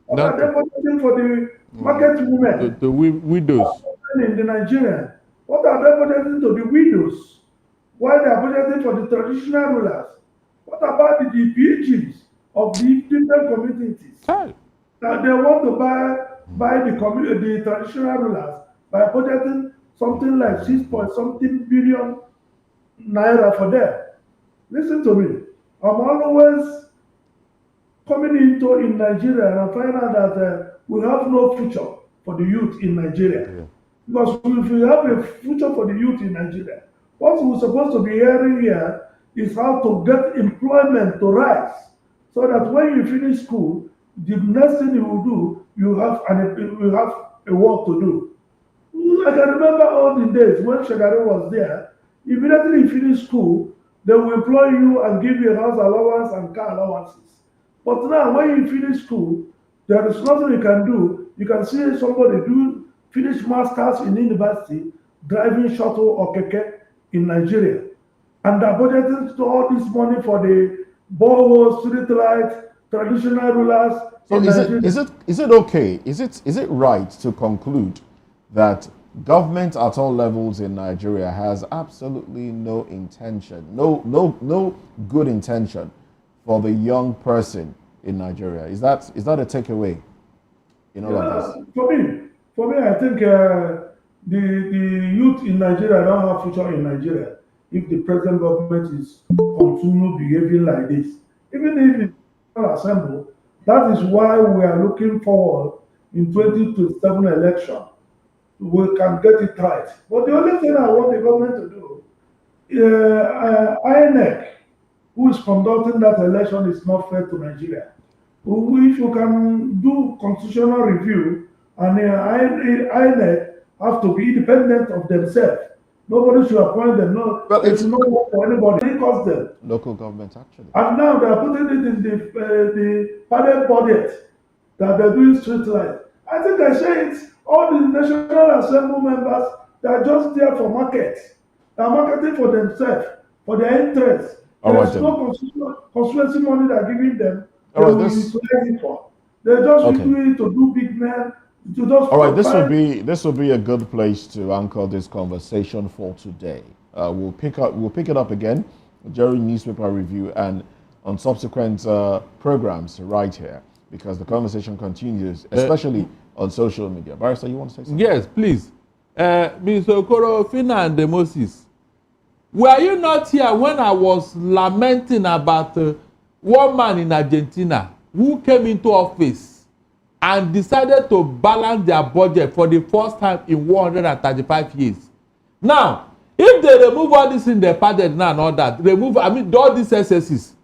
What are they budgeting for the market women? The widows. In the Nigerian. What are they budgeting to the widows? Why they are budgeting for the traditional rulers? What about the PHs of the different communities? Hey. Now they want to buy the traditional rulers by budgeting something like 6 point something billion naira for them. Listen to me. I'm always coming into in Nigeria and I find out that we have no future for the youth in Nigeria. Yeah. Because if we have a future for the youth in Nigeria, what we're supposed to be hearing here is how to get employment to rise. So that when you finish school, the next thing you will do, you have a work to do. I can remember all the days when Shagari was there. Immediately you finish school, they will employ you and give you a house allowance and car allowances. But now when you finish school, there is nothing you can do. You can see somebody finish masters in university, driving shuttle or keke in Nigeria. And they're budgeting all this money for the boreholes, street lights, traditional rulers. So is it okay? Is it right to conclude that government at all levels in Nigeria has absolutely no intention, no good intention for the young person in Nigeria? Is that a takeaway in all of this? For me, I think the youth in Nigeria don't have future in Nigeria if the present government is continue behaving like this. Even if it's not assembled, that is why we are looking forward in 2027 election. We can get it right. But the only thing I want the government to do, INEC, who is conducting that election, is not fair to Nigeria. If you can do constitutional review, and INEC have to be independent of themselves, Nobody should appoint them. No, Well, it's no work for anybody. It costs them. local government actually. And now they are putting it in the panel budget that they're doing street light. I think I say it. All the National Assembly members, they are just there for market. They are marketing for themselves, for their interests. All There's right, then. no constituency money they are giving them. They All right, will this- utilize it for. They just Okay. do it to do big men. To just All right, this provide- will be a good place to anchor this conversation for today. We'll pick it up again during newspaper review and on subsequent programs right here, because the conversation continues, especially on social media. Barrister, you want to say something? Yes, please. Mr. Okoro, Fina and Moses, were you not here when I was lamenting about one man in Argentina who came into office and decided to balance their budget for the first time in 135 years? Now, if they remove all this in the padded now and all that, all these excesses,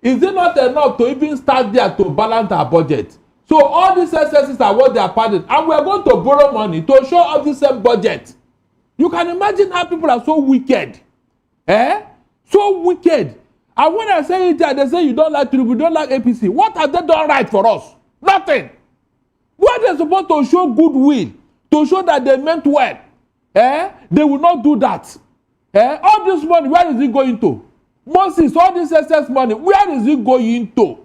is it not enough to even start there to balance our budget? So all these excesses are what they are padded, and we are going to borrow money to show up the same budget. You can imagine how people are so wicked. So wicked. And when I say it, they say you don't like Tinubu, you don't like APC. What have they done right for us? Nothing. Where they're supposed to show goodwill, to show that they meant well, they will not do that. All this money, where is it going to? Moses, all this excess money, where is it going to?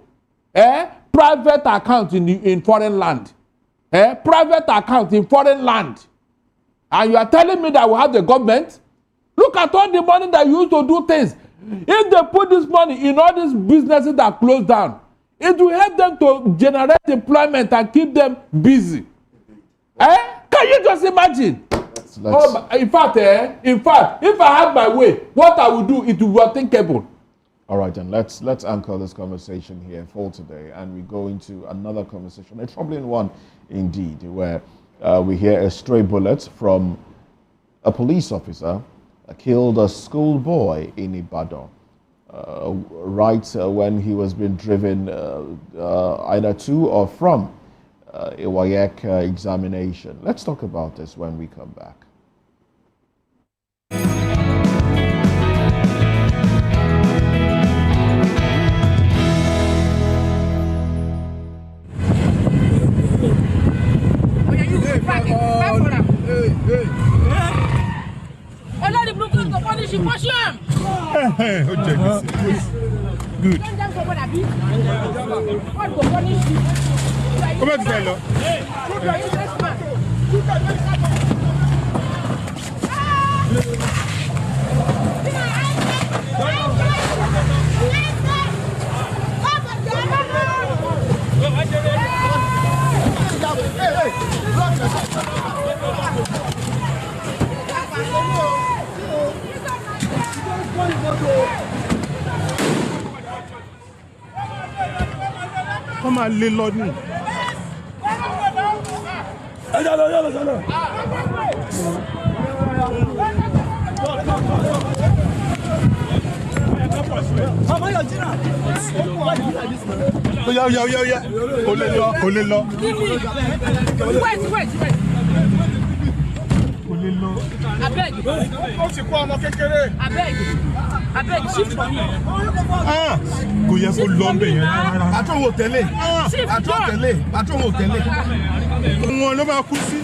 Private account in foreign land. Private account in foreign land. And you are telling me that we have the government? Look at all the money that you use to do things. If they put this money in all these businesses that close down, it will help them to generate employment and keep them busy. Can you just imagine? In fact, if I had my way, what I would do, it would be unthinkable. All right, then let's anchor this conversation here for today, and we go into another conversation, a troubling one indeed, where we hear a stray bullet from a police officer killed a schoolboy in Ibadan, when he was being driven either to or from a WAEC examination. Let's talk about this when we come back. Good. Comment tu fais là? Comment aller là ni? Yeah. Kò lè lọ. Abeg. Ó ti kó ọmọ kékeré. Abeg, shift for me. Kò yẹ kó lọ ńbẹ̀ yẹn rárá. Àtúnwò tẹ́lẹ̀. Àtúnwò tẹ́lẹ̀. Wọn ló máa kú sí.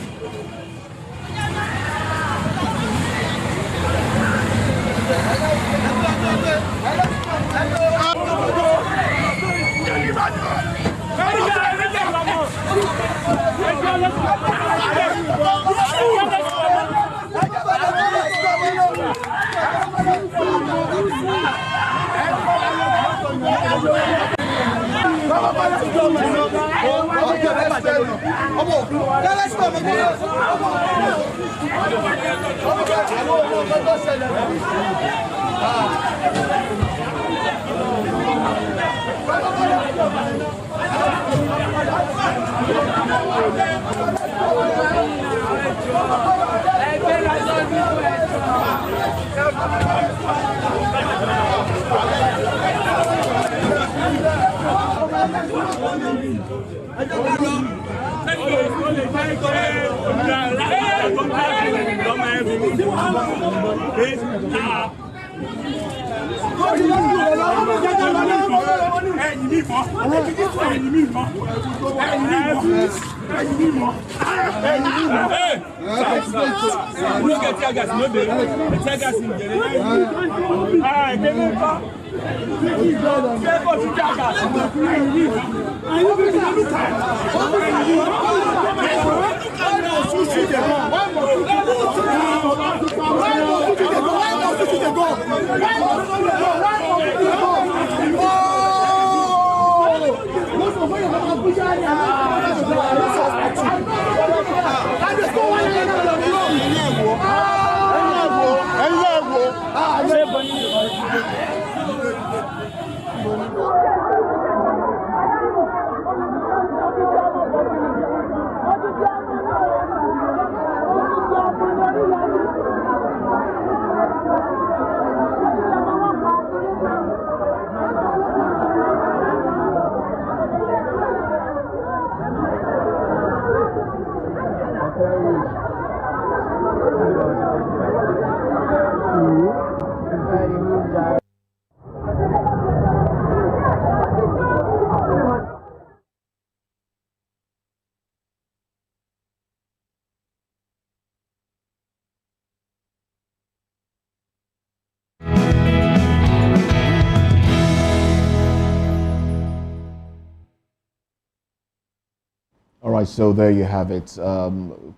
All right, so there you have it.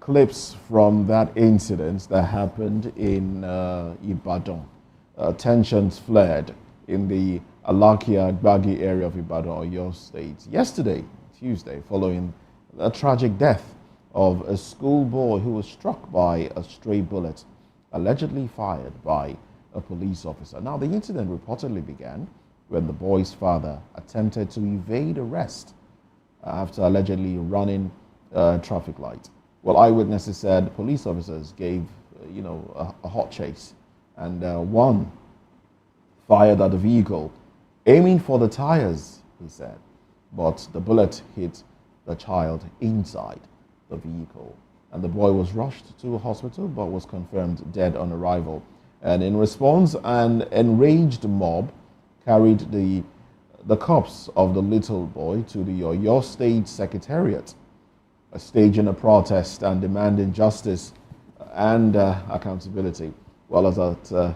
Clips from that incident that happened in Ibadan. Tensions flared in the Alakia Gbagi area of Ibadan, Oyo State, yesterday, Tuesday, following a tragic death of a schoolboy who was struck by a stray bullet, allegedly fired by a police officer. Now, the incident reportedly began when the boy's father attempted to evade arrest after allegedly running a traffic light. Well, eyewitnesses said police officers gave, a hot chase, and one fired at the vehicle, aiming for the tires, he said, but the bullet hit the child inside the vehicle, and the boy was rushed to a hospital but was confirmed dead on arrival. And in response, an enraged mob carried the corpse of the little boy to the Oyo State Secretariat, staging a protest and demanding justice and accountability. Well, as that,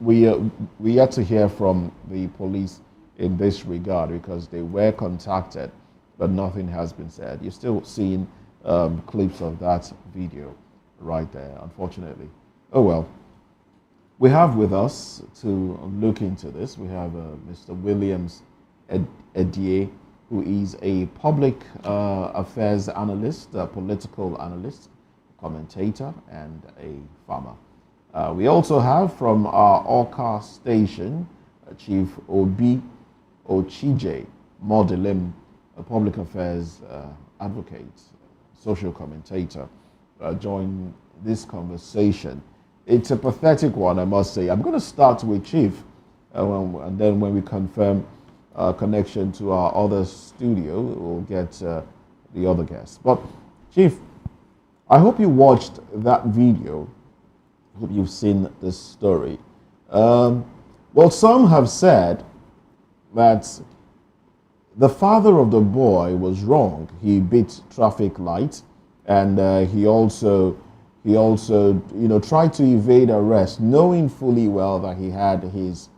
we yet to hear from the police in this regard because they were contacted, but nothing has been said. You're still seeing clips of that video right there, unfortunately. Oh well. We have with us to look into this, we have Mr. Williams Edie, who is a public affairs analyst, a political analyst, commentator, and a farmer. We also have from our Oka station, Chief Obi Ochije Modelim, a public affairs advocate, social commentator, join this conversation. It's a pathetic one, I must say. I'm going to start with Chief, and then when we confirm connection to our other studio, we'll get the other guests. But Chief, I hope you watched that video. I hope you've seen this story. Well, some have said that the father of the boy was wrong. He beat traffic lights, and he also tried to evade arrest, knowing fully well that he had his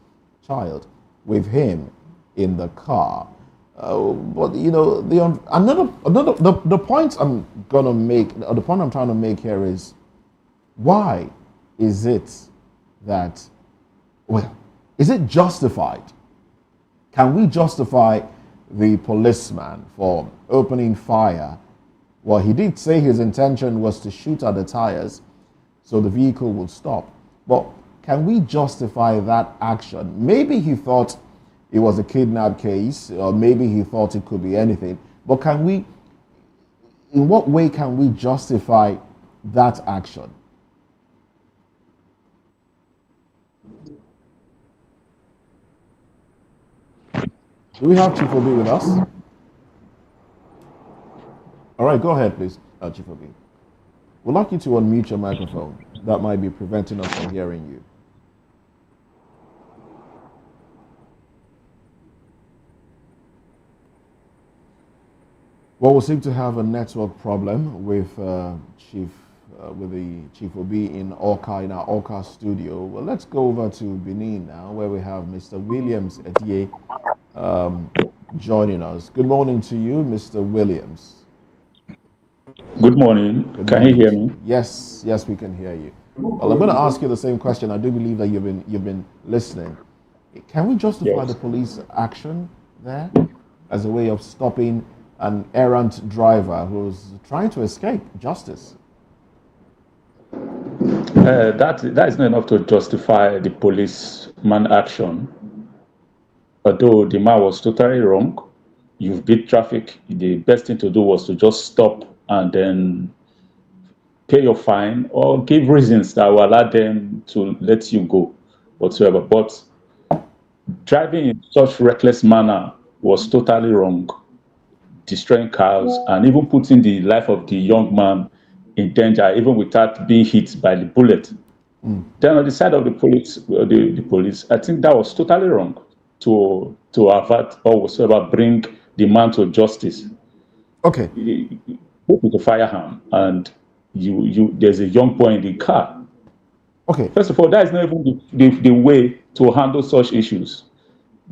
child with him in the car. But the point I'm gonna make, or the point I'm trying to make here is, why is it that, is it justified? Can we justify the policeman for opening fire? Well, he did say his intention was to shoot at the tires so the vehicle would stop. But can we justify that action? Maybe he thought it was a kidnap case, or maybe he thought it could be anything. But in what way can we justify that action? Do we have Chief Obi with us? All right, go ahead, please, Chief Obi. We'd like you to unmute your microphone. That might be preventing us from hearing you. Well, we seem to have a network problem with with the Chief Obi in Awka, in our Awka studio. Well, let's go over to Benin now, where we have Mr. Williams Etiye joining us. Good morning to you, Mr. Williams. Good morning. Can you hear me? Yes, yes, we can hear you. Well, I'm going to ask you the same question. I do believe that you've been listening. Can we justify the police action there as a way of stopping an errant driver who's trying to escape justice? That is not enough to justify the policeman action. Although the man was totally wrong, you've beat traffic. The best thing to do was to just stop and then pay your fine or give reasons that will allow them to let you go whatsoever. But driving in such reckless manner was totally wrong, destroying cars and even putting the life of the young man in danger, even without being hit by the bullet. Then on the side of the police, I think that was totally wrong to avert or whatsoever bring the man to justice. Okay. With a firearm, and there's a young boy in the car. Okay. First of all, that is not even the way to handle such issues.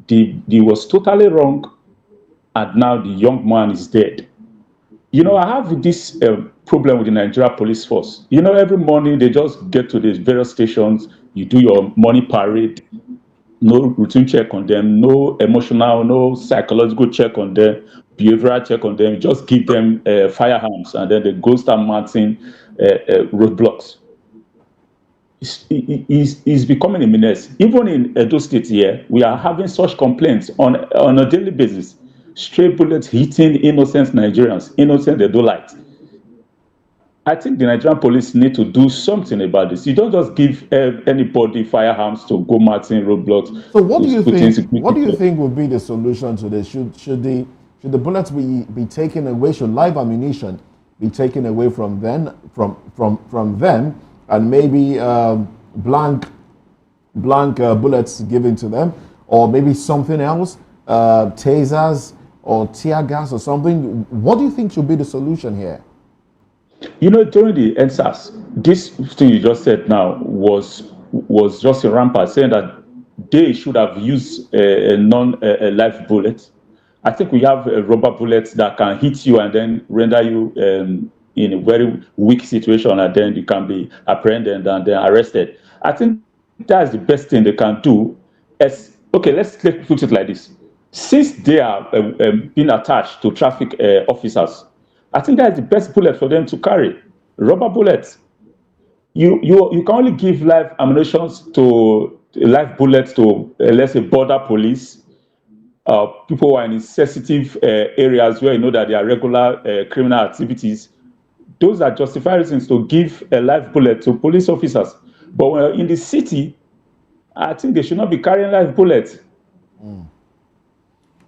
The was totally wrong, and now the young man is dead. You know, I have this problem with the Nigeria police force. You know, every morning they just get to these various stations, you do your morning parade, no routine check on them, no emotional, no psychological check on them, behavioral check on them, just give them firearms and then they go start mounting roadblocks. It's becoming a menace. Even in Edo State here, we are having such complaints on a daily basis. Stray bullets hitting innocent Nigerians, innocent Edolites. I think the Nigerian police need to do something about this. You don't just give anybody firearms to go marching roadblocks. So what do you think? What do you think would be the solution to this? Should the bullets be taken away? Should live ammunition be taken away from them? And maybe blank bullets given to them, or maybe something else, tasers or tear gas or something. What do you think should be the solution here? You know, during the NSAS, this thing you just said now was just a rampart, saying that they should have used a non-live bullet. I think we have rubber bullets that can hit you and then render you in a very weak situation, and then you can be apprehended and then arrested. I think that's the best thing they can do. Okay, let's put it like this. Since they are being attached to traffic officers, I think that's the best bullet for them to carry. Rubber bullets. You can only give live ammunition to live bullets to let's say border police, people who are in sensitive areas where you know that there are regular criminal activities. Those are justified reasons to give a live bullet to police officers. But when in the city, I think they should not be carrying live bullets.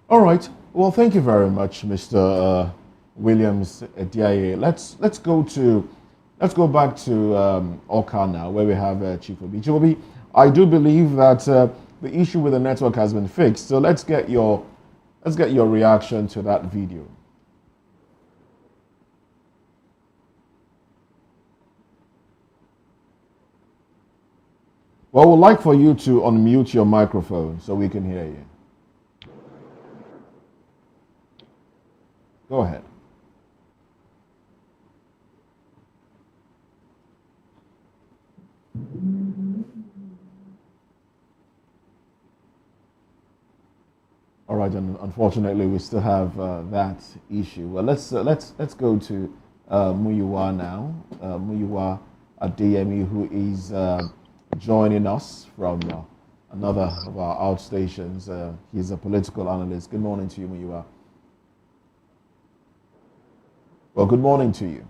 All right. Well, thank you very much, Mr. Williams Etiye. Let's go back to Awka now, where we have Chief Obi. Chief Obi, I do believe that the issue with the network has been fixed. So let's get your reaction to that video. Well, we'd like for you to unmute your microphone so we can hear you. Go ahead. All right, and unfortunately, we still have that issue. Well, let's go to Muyiwa now. Muyiwa Adeyemi, who is joining us from another of our outstations. He's a political analyst. Good morning to you, Muyiwa. Well, good morning to you.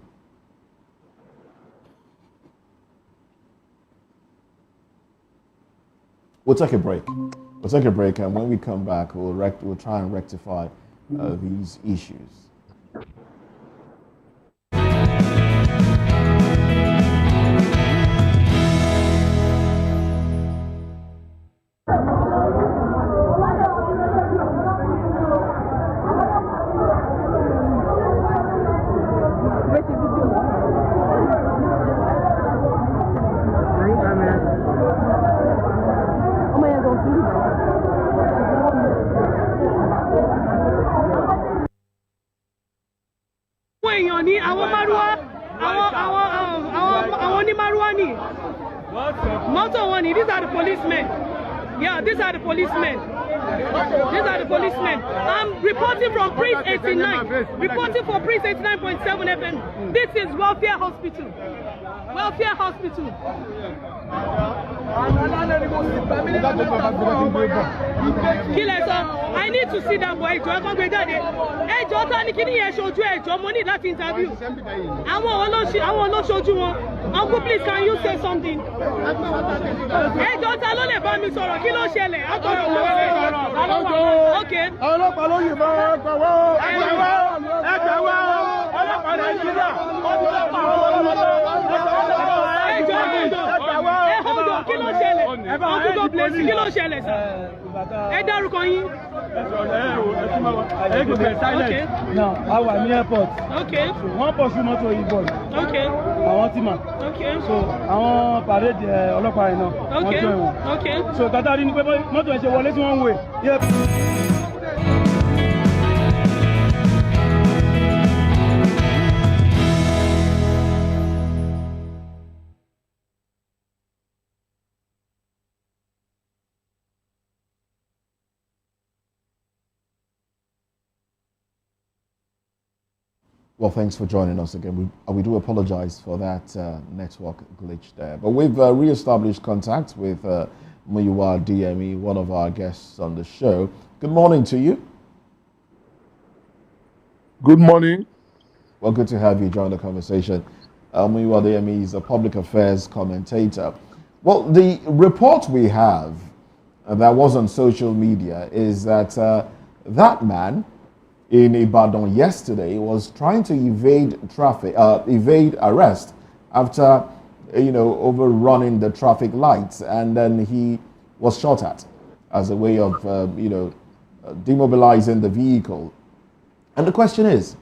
We'll take a break. And when we come back, we'll try and rectify these issues. Maruani. Motor one, these are the policemen. Yeah, these are the policemen. These are the policemen. I'm reporting from Prince 89. Reporting for Prince 89.7 FM. This is Welfare Hospital. Welfare Hospital. I need to see that boy. Hey, Jota, can you show you money that interview? I want to show you one. Uncle, please, can you say something? Hey, Jota, don't let me sorrow. Kilo shele. Okay. Hold on, kí ló ṣẹlẹ̀? Uncle God bless you, kí ló ṣẹlẹ̀ sir? Ẹ dárúkọ yín. Okay. Now, I was near airport. Okay. So, one pursue motor in boy. Okay. Àwọn tí mà. Okay. So, àwọn parade ọlọ́pàá yẹn náà. Okay. Wọ́n join wọn. Okay. So, kàtà rí ni pé mọ́tò ẹ̀ ṣe wọlé sí one way. Yeah. Well, thanks for joining us again. We do apologize for that network glitch there. But we've re-established contact with Muyiwa DME, one of our guests on the show. Good morning to you. Good morning. Well, good to have you join the conversation. Muyiwa DME is a public affairs commentator. Well, the report we have that was on social media is that that man in Ibadan yesterday was trying to evade arrest after, overrunning the traffic lights, and then he was shot at as a way of, demobilizing the vehicle. And the question is,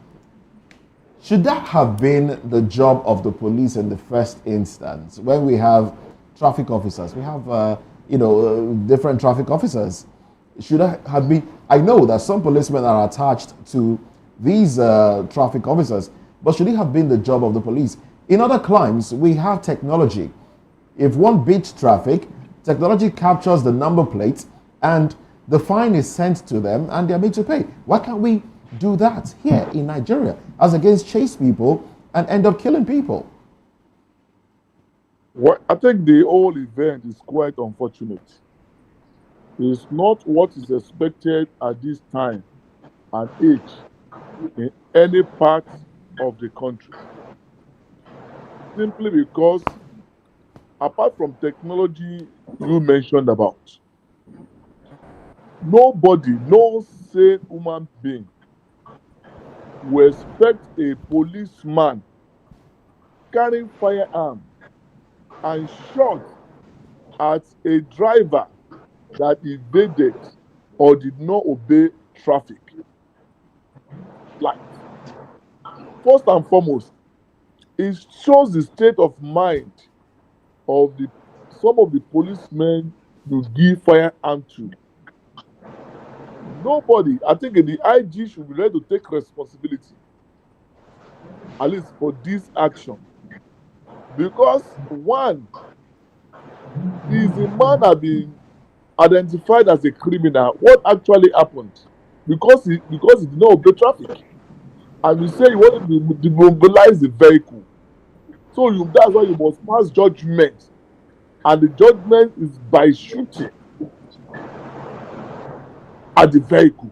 should that have been the job of the police in the first instance? When we have traffic officers, we have, different traffic officers. Should that have been? I know that some policemen are attached to these traffic officers, but should it have been the job of the police? In other climes, we have technology. If one beats traffic, technology captures the number plate and the fine is sent to them and they're made to pay. Why can't we do that here in Nigeria as against chase people and end up killing people? Well, I think the whole event is quite unfortunate. It's not what is expected at this time and age in any part of the country. Simply because, apart from technology you mentioned about, nobody, no sane human being will expect a policeman carrying firearm and shot at a driver that evaded or did not obey traffic lights. First and foremost, it shows the state of mind of some of the policemen you give firearm to. Nobody, I think the IG should be ready to take responsibility, at least for this action. Because one, is the man that been identified as a criminal. What actually happened? Because he did not obey traffic, and you say you want to demobilize the vehicle. So that's why you must pass judgment, and the judgment is by shooting at the vehicle,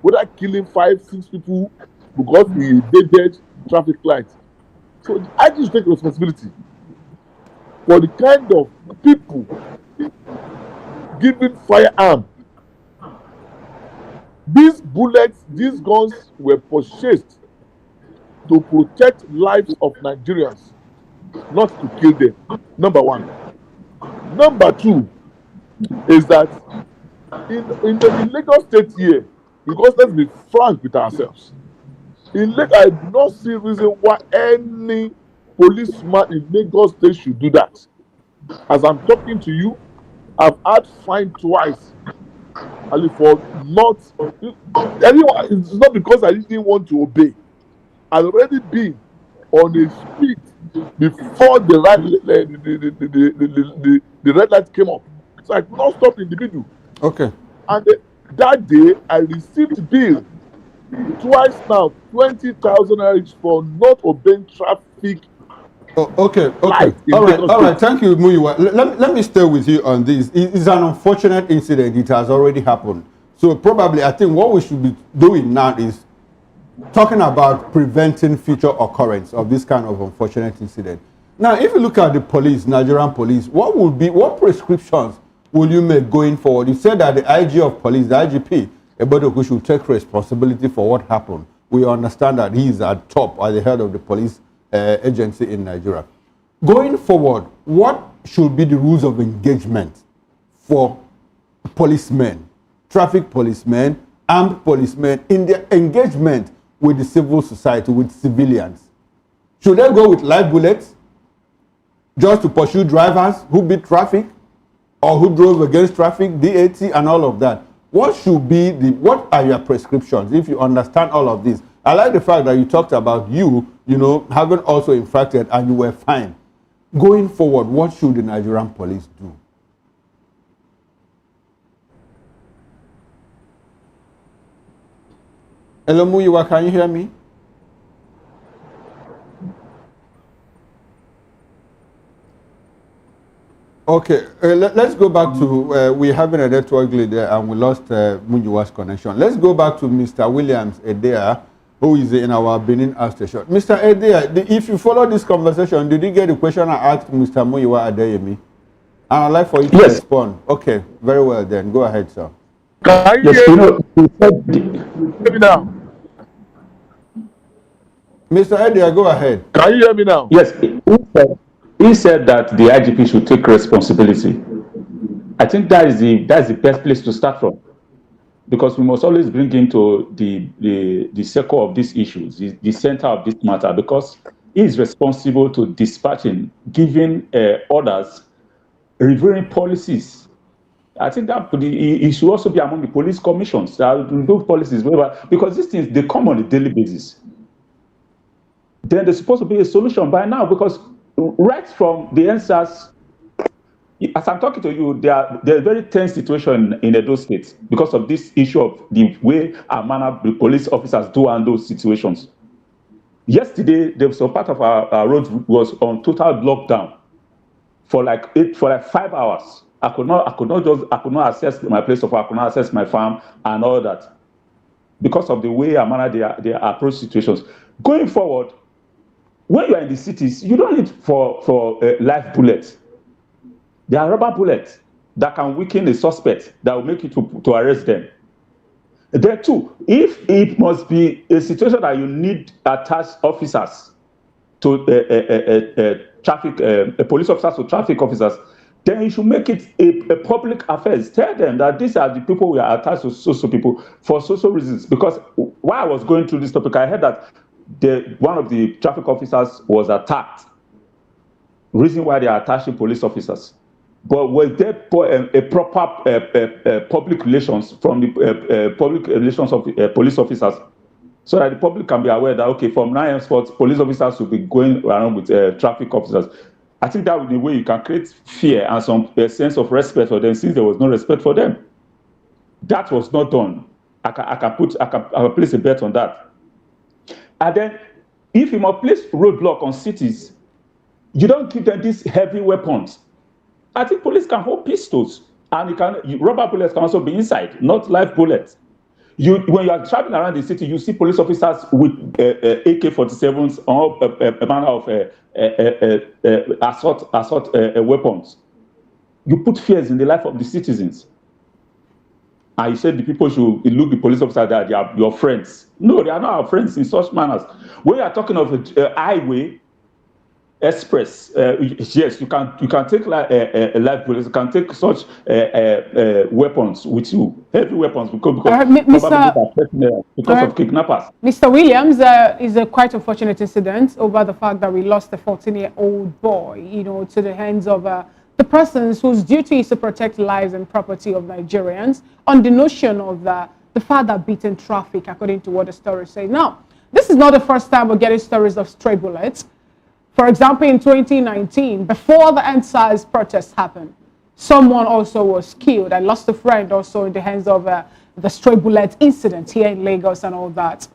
without killing 5-6 people because he evaded traffic lights. So I just take responsibility for the kind of people giving firearm. These bullets, these guns were purchased to protect lives of Nigerians, not to kill them. Number one. Number two is that in the Lagos State here, because let's be frank with ourselves, in Lagos, I do not see reason why any policeman in Lagos State should do that. As I'm talking to you, I've had fine twice. Only for not anyone. It's not because I didn't want to obey. I've already been on a speed before the red light came up. It's like non-stop in the middle. Okay. And that day, I received bill twice now, 20,000 each for not obeying traffic. Oh, okay. All right. Thank you, Muyiwa. Let me stay with you on this. It's an unfortunate incident. It has already happened. So probably, I think what we should be doing now is talking about preventing future occurrence of this kind of unfortunate incident. Now, if you look at the police, Nigerian police, what prescriptions will you make going forward? You said that the IG of police, the IGP, Ebodoku, should take responsibility for what happened. We understand that he is at top, at the head of the police agency in Nigeria. Going forward, what should be the rules of engagement for policemen, traffic policemen, armed policemen in their engagement with the civil society, with civilians? Should they go with live bullets just to pursue drivers who beat traffic or who drove against traffic, DAT and all of that? What are your prescriptions if you understand all of this? I like the fact that you talked about having also infracted and you were fine. Going forward, what should the Nigerian police do? Hello, Muyiwa, can you hear me? Okay, let's go back to, we're having a network glitch there and we lost Muyiwa's connection. Let's go back to Mr. Williams Edea, who is in our Benin station. Mr. Edea, if you follow this conversation, did you get the question I asked Mr. Muyiwa Adeyemi? And I'd like for you to respond. Okay, very well then. Go ahead, sir. Can you hear me now? Mr. Edea, go ahead. Can you hear me now? Yes, he said that the IGP should take responsibility. I think that's the best place to start from, because we must always bring into the circle of these issues, the center of this matter, because he is responsible to dispatching, giving orders, reviewing policies. I think that it should also be among the police commissions that review policies, because these things, they come on a daily basis. Then there's supposed to be a solution by now, because right from the answers, as I'm talking to you, there's a very tense situation in Edo State because of this issue of the way and manner the police officers do handle situations. Yesterday, there was a part of our road was on total lockdown for like 5 hours. I could not access my place of work, I could not access my farm and all that because of the way and manner they approach situations. Going forward, when you are in the cities, you don't need for live bullets. There are rubber bullets that can weaken a suspect that will make you to arrest them. There too, if it must be a situation that you need attached officers to police officers to traffic officers, then you should make it a public affairs. Tell them that these are the people we are attached to social people for social reasons. Because while I was going through this topic, I heard that one of the traffic officers was attacked. Reason why they are attaching police officers. But was there a proper public relations from the public relations of police officers, so that the public can be aware that, okay, from now henceforth, police officers will be going around with traffic officers. I think that would be the way you can create fear and some sense of respect for them, since there was no respect for them. That was not done. I can place a bet on that. And then, if you must place roadblock on cities, you don't give them these heavy weapons. I think police can hold pistols, and rubber bullets can also be inside, not live bullets. When you are traveling around the city, you see police officers with AK-47s or a manner of assault weapons. You put fears in the life of the citizens. And you said the people should look the police officers that they are your friends. No, they are not our friends in such manners. When you are talking of a highway, express, yes, you can take a live bullets, you can take such weapons with you, heavy weapons, because of kidnappers. Mr. Williams, is a quite unfortunate incident over the fact that we lost a 14-year-old boy, to the hands of the persons whose duty is to protect lives and property of Nigerians, on the notion of the father beating traffic, according to what the story says. Now, this is not the first time we're getting stories of stray bullets. For example, in 2019, before the end-size protests happened, someone also was killed. I lost a friend also in the hands of the stray bullet incident here in Lagos and all that.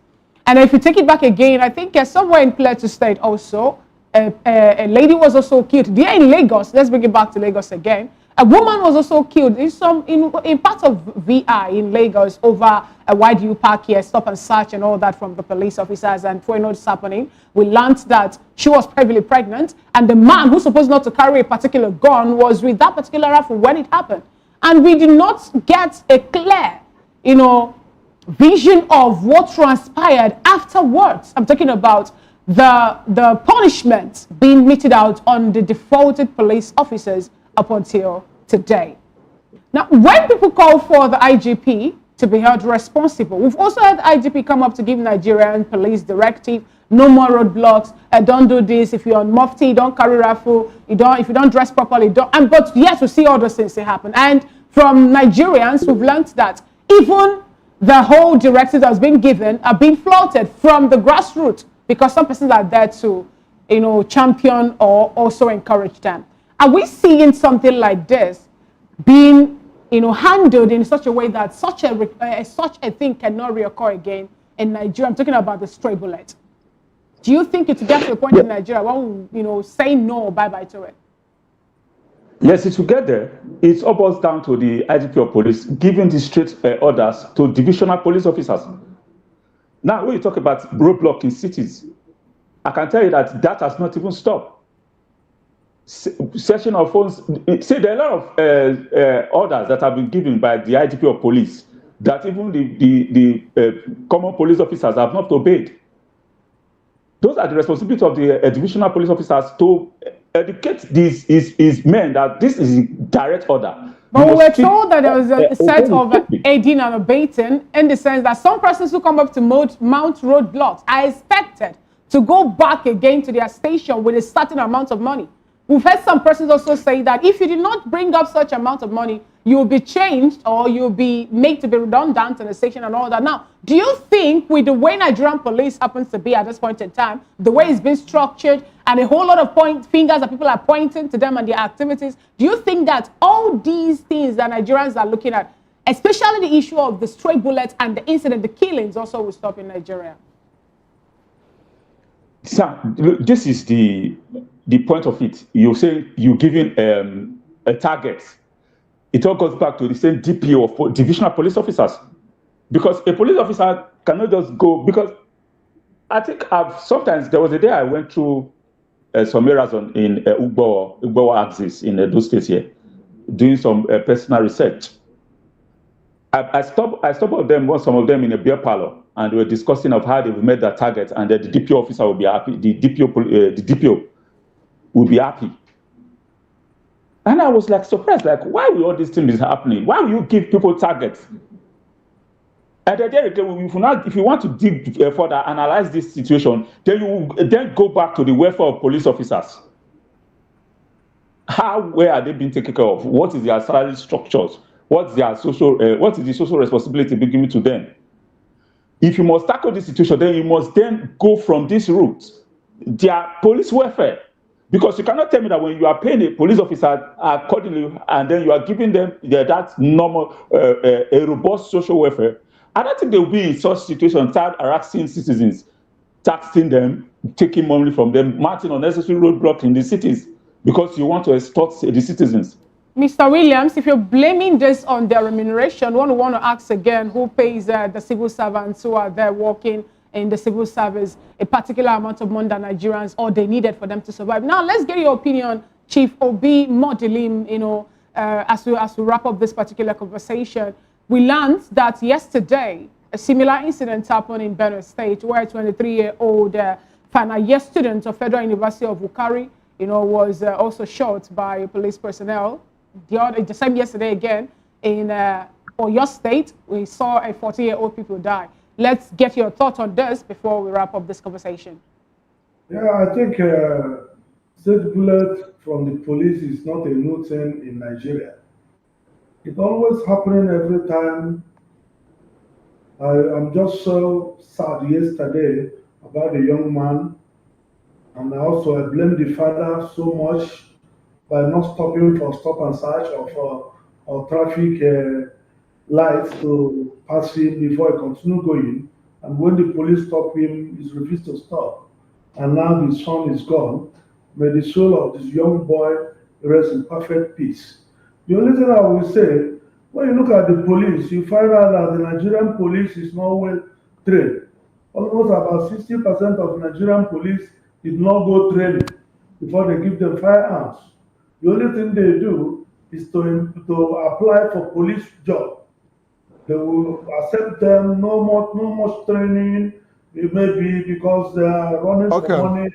And if you take it back again, I think somewhere in Plateau State also, a lady was also killed. There in Lagos, let's bring it back to Lagos again. A woman was also killed in part of VI in Lagos over why do you park here, stop and search and all that from the police officers. And before you know what's happening, we learned that she was heavily pregnant and the man who's supposed not to carry a particular gun was with that particular rifle when it happened. And we did not get a clear, vision of what transpired afterwards. I'm talking about the punishment being meted out on the defaulted police officers up until today. Now, when people call for the IGP to be held responsible, we've also had the IGP come up to give Nigerian police directive, no more roadblocks, don't do this, if you're on mufti, don't carry rifle, if you don't dress properly, but yet we see all those things that happen. And from Nigerians, we've learned that even the whole directives that's been given are being flouted from the grassroots because some persons are there to, champion or also encourage them. Are we seeing something like this being, handled in such a way that such a thing cannot reoccur again in Nigeria? I'm talking about the stray bullet. Do you think it will get to the point in Nigeria when we, say no, bye-bye to it? Yes, it will get there. It all boils down to the IGP of police giving the straight orders to divisional police officers. Now, when you talk about roadblock in cities, I can tell you that has not even stopped. Searching of phones. See, there are a lot of orders that have been given by the IGP of police that even the common police officers have not obeyed. Those are the responsibility of the divisional police officers to educate these men that this is direct order. But we were told that there was a set of aiding and abetting in the sense that some persons who come up to mount roadblocks are expected to go back again to their station with a certain amount of money. We've heard some persons also say that if you did not bring up such amount of money, you will be changed or you'll be made to be redundant in the station and all that. Now, do you think with the way Nigerian police happens to be at this point in time, the way it's been structured and a whole lot of fingers that people are pointing to them and their activities, do you think that all these things that Nigerians are looking at, especially the issue of the stray bullets and the incident, the killings also will stop in Nigeria? Sir, this is the point of it. You say you're giving a target. It all goes back to the same DPO of divisional police officers. Because a police officer cannot just go, because I think sometimes there was a day I went through some areas in Ugbo axis in those states here, doing some personal research. I stopped with them, some of them in a beer parlor, and we were discussing of how they've made their target, and the DPO officer will be happy, the DPO will be happy. And I was like surprised, like, why will all these things be happening? Why will you give people targets? And then if you want to dig further, analyze this situation, then you will then go back to the welfare of police officers. Where are they being taken care of? What is their salary structures? What is the social responsibility being given to them? If you must tackle this situation, then you must then go from this route, their police welfare. Because you cannot tell me that when you are paying a police officer accordingly, and then you are giving them that normal, a robust social welfare, I don't think they will be in such situations, start harassing citizens, taxing them, taking money from them, mounting unnecessary roadblocks in the cities, because you want to extort the citizens. Mr. Williams, if you're blaming this on their remuneration, we want to ask again, who pays the civil servants who are there working in the civil service a particular amount of money that Nigerians or they needed for them to survive? Now, let's get your opinion, Chief Obi Modupi, as we wrap up this particular conversation. We learned that yesterday, a similar incident happened in Benue State, where a 23-year-old final year student of Federal University of Wukari, was also shot by police personnel. The same yesterday again in Oyo State, we saw a 40-year-old people die. Let's get your thoughts on this before we wrap up this conversation. Yeah, I think state bullet from the police is not a new thing in Nigeria. It's always happening every time. I'm just so sad yesterday about a young man And also I blame the father so much by not stopping for stop and search or traffic lights to pass him before he continue going. And when the police stop him, he refused to stop. And now his son is gone. May the soul of this young boy rest in perfect peace. The only thing I will say, when you look at the police, you find out that the Nigerian police is not well trained. Almost about 60% of Nigerian police did not go training before they give them firearms. The only thing they do is to apply for police job. They will accept them, no much training. It may be because they are running for Okay. money,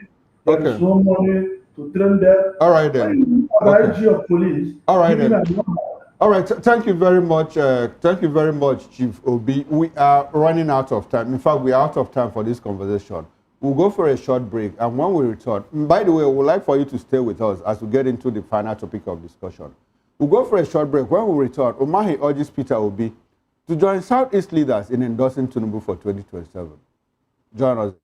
there is Okay. no money to train them. All right When then. you look at Okay. the IG of police, All right giving then. a number, All right. Thank you very much. Thank you very much, Chief Obi. We are running out of time. In fact, we are out of time for this conversation. We'll go for a short break, and when we return, by the way, we would like for you to stay with us as we get into the final topic of discussion. We'll go for a short break. When we return, Umahi urges Peter Obi to join Southeast leaders in endorsing Tinubu for 2027. Join us.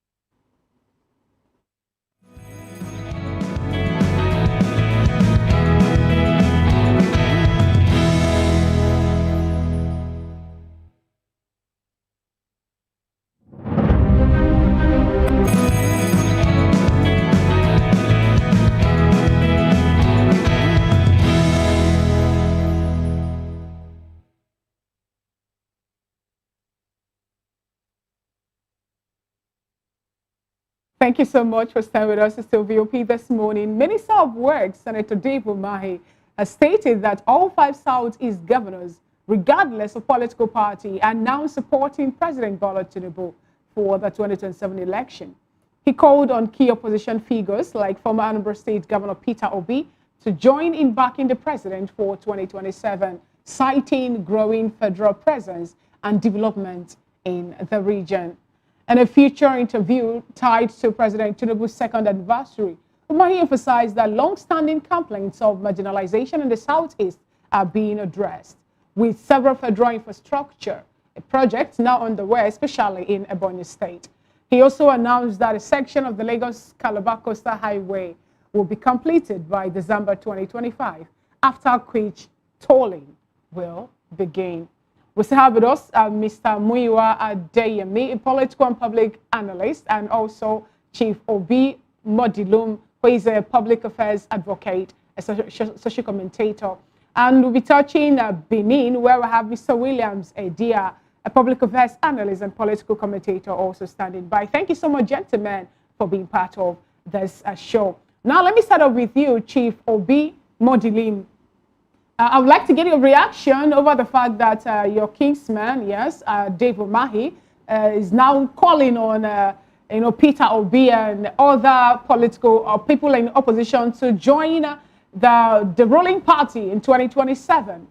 Thank you so much for staying with us. It's still VOP this morning. Minister of Works, Senator Dave Umahi, has stated that all 5 Southeast governors, regardless of political party, are now supporting President Bola Tinubu for the 2027 election. He called on key opposition figures like former Anambra State Governor Peter Obi to join in backing the president for 2027, citing growing federal presence and development in the region. In a future interview tied to President Tinubu's second anniversary, Umahi emphasized that long-standing complaints of marginalization in the Southeast are being addressed, with several federal infrastructure projects now underway, especially in Ebonyi State. He also announced that a section of the Lagos-Calabar Coastal Highway will be completed by December 2025, after which tolling will begin. We still have with us Mr. Muyiwa Adeyemi, a political and public analyst, and also Chief Obi Modupi, who is a public affairs advocate, a social commentator. And we'll be touching Benin, where we have Mr. Williams Edia, a public affairs analyst and political commentator, also standing by. Thank you so much, gentlemen, for being part of this show. Now, let me start off with you, Chief Obi Modupi. I would like to get your reaction over the fact that your kingsman, yes, Dave Umahi, is now calling on, Peter Obi and other political people in opposition to join the ruling party in 2027.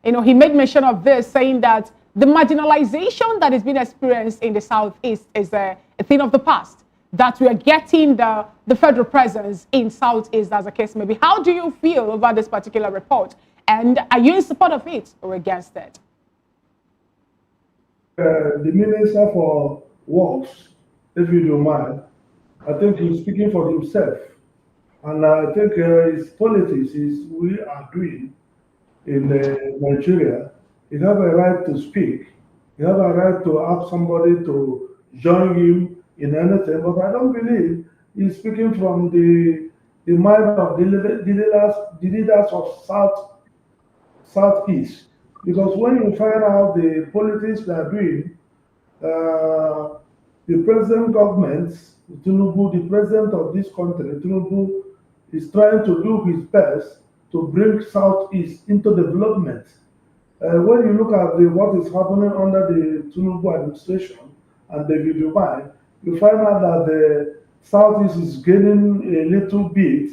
He made mention of this, saying that the marginalization that is being experienced in the Southeast is a thing of the past, that we are getting the federal presence in Southeast, as a case may be. How do you feel about this particular report? And are you in support of it or against it? the Minister for Works, if you don't mind, I think he's speaking for himself. And I think his politics is we are doing in Nigeria. You have a right to speak. You have a right to ask somebody to join him in anything. But I don't believe he's speaking from the mind of the leaders of Southeast. Because when you find out the politics they are doing, the present government, Tinubu, the president of this country, Tinubu, is trying to do his best to bring Southeast into development. When you look at what is happening under the Tinubu administration and David Umahi, you find out that the Southeast is gaining a little bit,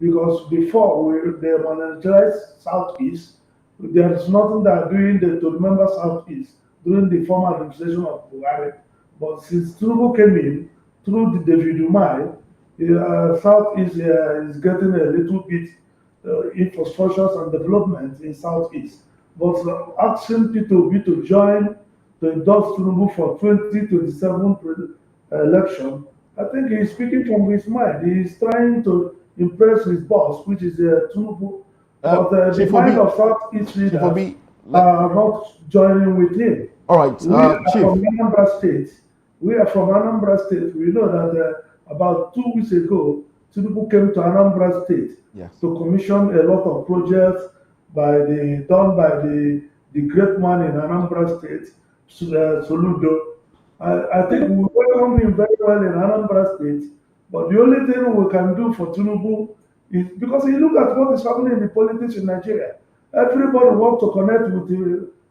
because before they monetized Southeast, there is nothing they are doing to remember Southeast during the former administration of Buhari. But since Tinubu came in, through the David Umahi, Southeast is getting a little bit infrastructures and development in Southeast. But asking people to join to endorse Tinubu for 2027 election, I think he's speaking from his mind. He's trying to impress his boss, which is Tinubu. But the Chief mind Obi, of Southeast Chief leaders Obi, are not joining with him. all right, We are Chief. from Anambra State. We are from Anambra State. We know that about 2 weeks ago, Tinubu came to Anambra State Yes. to commission a lot of projects done by the great man in Anambra State, Soludo. I think we welcome him very well in Anambra State, but the only thing we can do for Tinubu is because you look at what is happening in the politics in Nigeria. Everybody wants to connect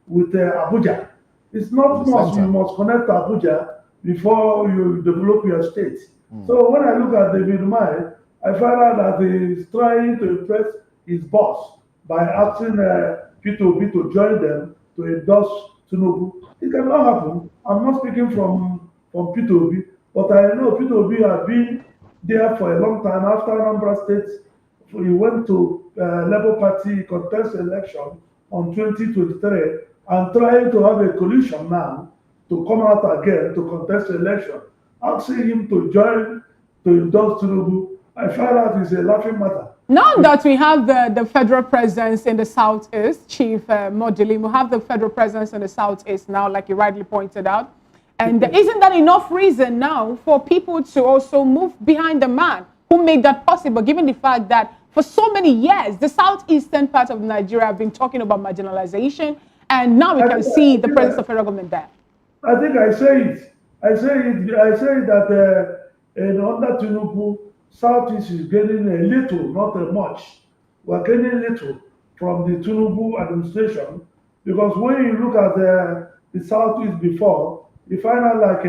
with Abuja. It's not The must center. you must connect to Abuja before you develop your state. So when I look at David Mai, I find out that he's trying to impress his boss by asking Peter Obi to join them to endorse Tinubu. It cannot happen. I'm not speaking from Peter Obi, but I know Peter Obi has been there for a long time. After Anambra State, he went to Labour Party contest election on 2023 and trying to have a coalition now to come out again to contest election. Asking him to join to endorse Tinubu, I find out is a laughing matter. Now that we have the federal presence in the southeast, Chief Modupi, we have the federal presence in the southeast now, like you rightly pointed out. And isn't that enough reason now for people to also move behind the man who made that possible, given the fact that for so many years, the southeastern part of Nigeria have been talking about marginalization, and now we can see the presence of federal government there. I think I say it. I say that under Tinubu, Southeast is getting a little, not a much. We're getting little from the Tinubu administration because when you look at the Southeast before, you find out like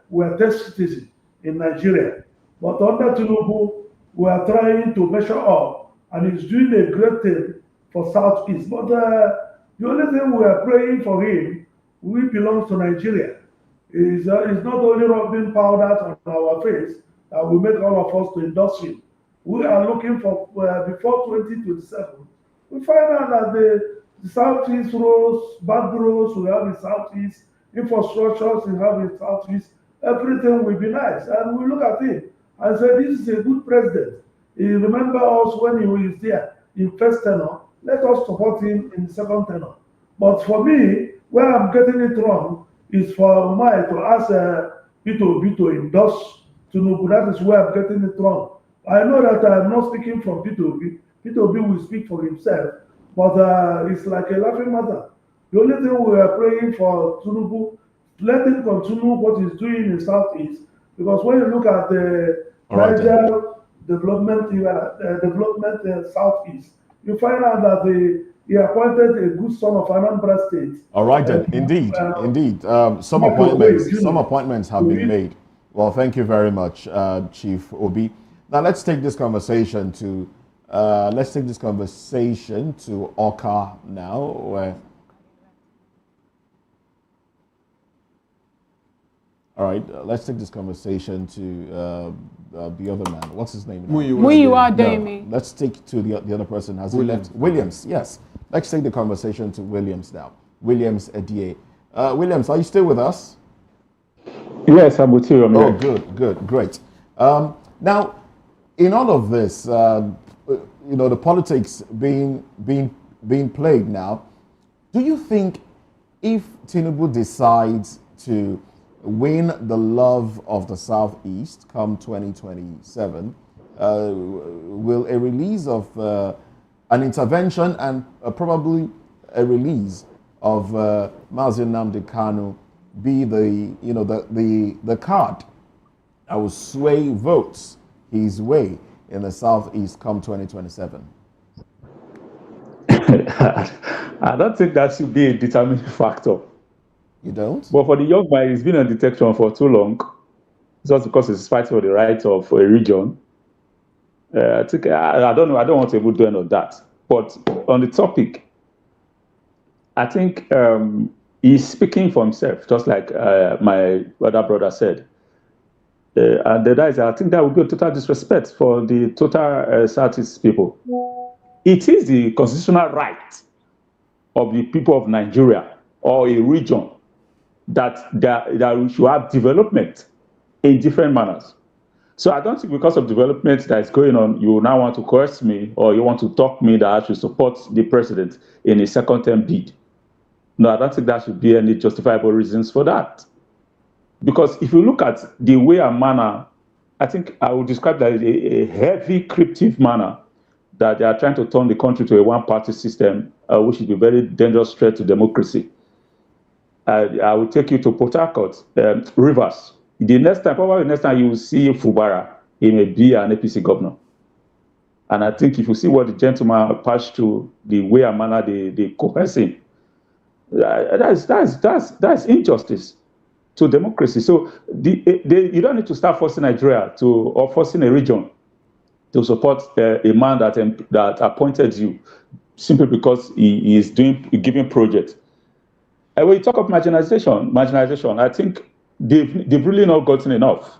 we're test citizens in Nigeria. But under Tinubu, we are trying to measure up, and he's doing a great thing for Southeast. But the only thing we are praying for him, we belong to Nigeria. Is not only rubbing powder on our face that will make all of us to endorse him. We are looking for before 2027. We find out that the Southeast roads, bad roads we have in Southeast, infrastructures we have in Southeast, everything will be nice. And we look at it and say, this is a good president. He remember us when he was there in first tenure. Let us support him in second tenure. But for me, where I'm getting it wrong is for Umahi to ask Peter Obi to endorse Tinubu. That is where I'm getting it wrong. I know that I'm not speaking from Peter Obi. Peter Obi will speak for himself, but it's like a laughing matter. The only thing we are praying for Tinubu, let him continue what he's doing in Southeast, because when you look at the Niger development Southeast, you find out that he appointed a good son of Anambra State. All right, then. Indeed. Some appointments have been made. Well, thank you very much, Chief Obi. Now let's take this conversation to Oka now. All right, let's take this conversation to the other man. What's his name? Muyiwa Adeyemi. No, let's take to the other person. Has he left? Williams. Yes. Let's take the conversation to Williams now. Williams Edie. Williams, are you still with us? Yes, I'm with you. Oh, good, great. Now, in all of this, the politics being played now, do you think if Tinubu decides to win the love of the Southeast come 2027, will a release of an intervention and probably a release of Mazi Nnamdi Kanu be the card that will sway votes his way in the Southeast come 2027? I don't think that should be a determining factor. You don't? But for the young man, he's been on detection for too long, just because he's fighting for the rights of a region. I think I don't know. I don't want to even do any of that. But on the topic, I think he's speaking for himself, just like my other brother said. And I think that would be a total disrespect for the total Southeast people. It is the constitutional right of the people of Nigeria or a region that we should have development in different manners. So I don't think because of development that is going on, you now want to coerce me or you want to talk me that I should support the president in a second term bid. No, I don't think there should be any justifiable reasons for that. Because if you look at the way and manner, I think I would describe that as a heavy cryptic manner that they are trying to turn the country to a one-party system, which is a very dangerous threat to democracy. I will take you to Port Harcourt, Rivers. The next time, probably next time you will see Fubara, he may be an APC governor. And I think if you see what the gentleman passed through, the way and manner they coerce him, that's injustice to democracy. So you don't need to start forcing Nigeria or forcing a region to support a man that appointed you simply because he is giving projects. And when you talk of marginalization, I think they've really not gotten enough.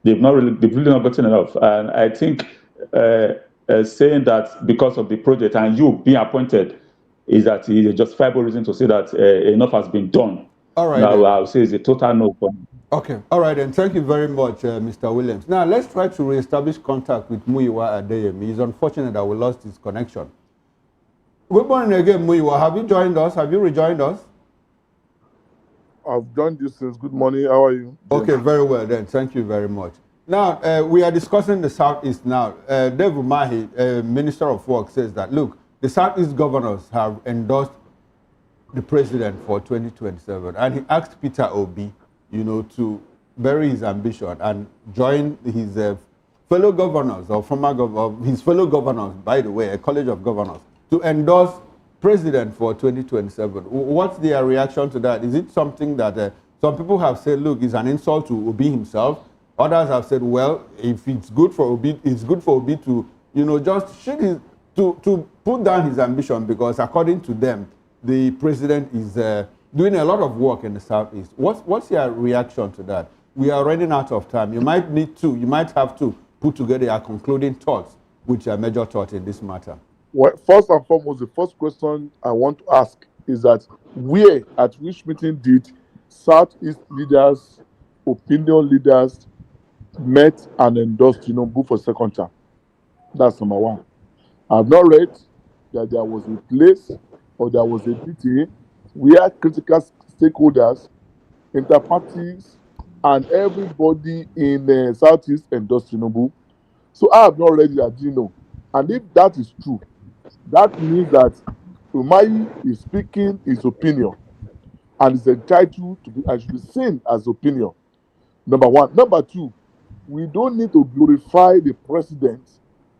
They've really not gotten enough. And I think saying that because of the project and you being appointed is a justifiable reason to say that enough has been done. All right. Now, I would say it's a total no for me. Okay. All right, then. Thank you very much, Mr. Williams. Now, let's try to reestablish contact with Muyiwa Adeyemi. It's unfortunate that we lost his connection. Good morning again, Muyiwa. Have you joined us? Have you rejoined us? I've joined you since. Good morning. How are you? Okay, very well then. Thank you very much. Now, we are discussing the Southeast now. Dave Umahi, Minister of Work, says that, look, the Southeast governors have endorsed the president for 2027. And he asked Peter Obi, to bury his ambition and join his fellow governors or his fellow governors, by the way, a college of governors, to endorse president for 2027. What's their reaction to that? Is it something that some people have said, look, it's an insult to Obi himself? Others have said, well, if it's good for Obi, it's good for Obi to, just to put down his ambition, because according to them, the president is doing a lot of work in the Southeast. What's your reaction to that? We are running out of time. You might have to put together your concluding thoughts, which are major thoughts in this matter. Well, first and foremost, the first question I want to ask is that where, at which meeting did Southeast leaders, opinion leaders met and endorsed Tinubu for second term? That's number one. I have not read that there was a place or there was a meeting where critical stakeholders, interparties, and everybody in the Southeast endorsed Tinubu. So I have not read that, And if that is true, that means that Umahi is speaking his opinion and is entitled to be and should be seen as opinion. Number one. Number two, we don't need to glorify the president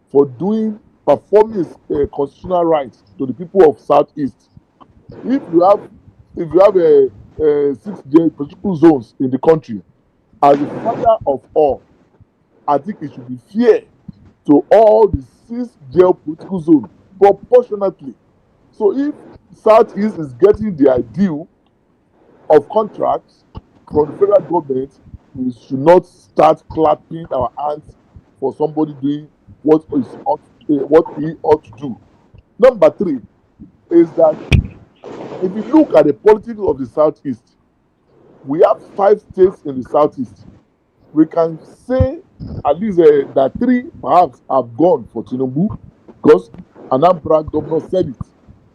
for performing his constitutional rights to the people of Southeast. If you have a 6 political zones in the country, as the father of all, I think it should be fair to all the 6 geopolitical zones proportionately. So if Southeast is getting the ideal of contracts from the federal government, we should not start clapping our hands for somebody doing what he ought to do. Number 3 is that if you look at the politics of the Southeast, we have 5 states in the Southeast. We can say at least that 3 perhaps have gone for Tinubu, because Anambra governor said it,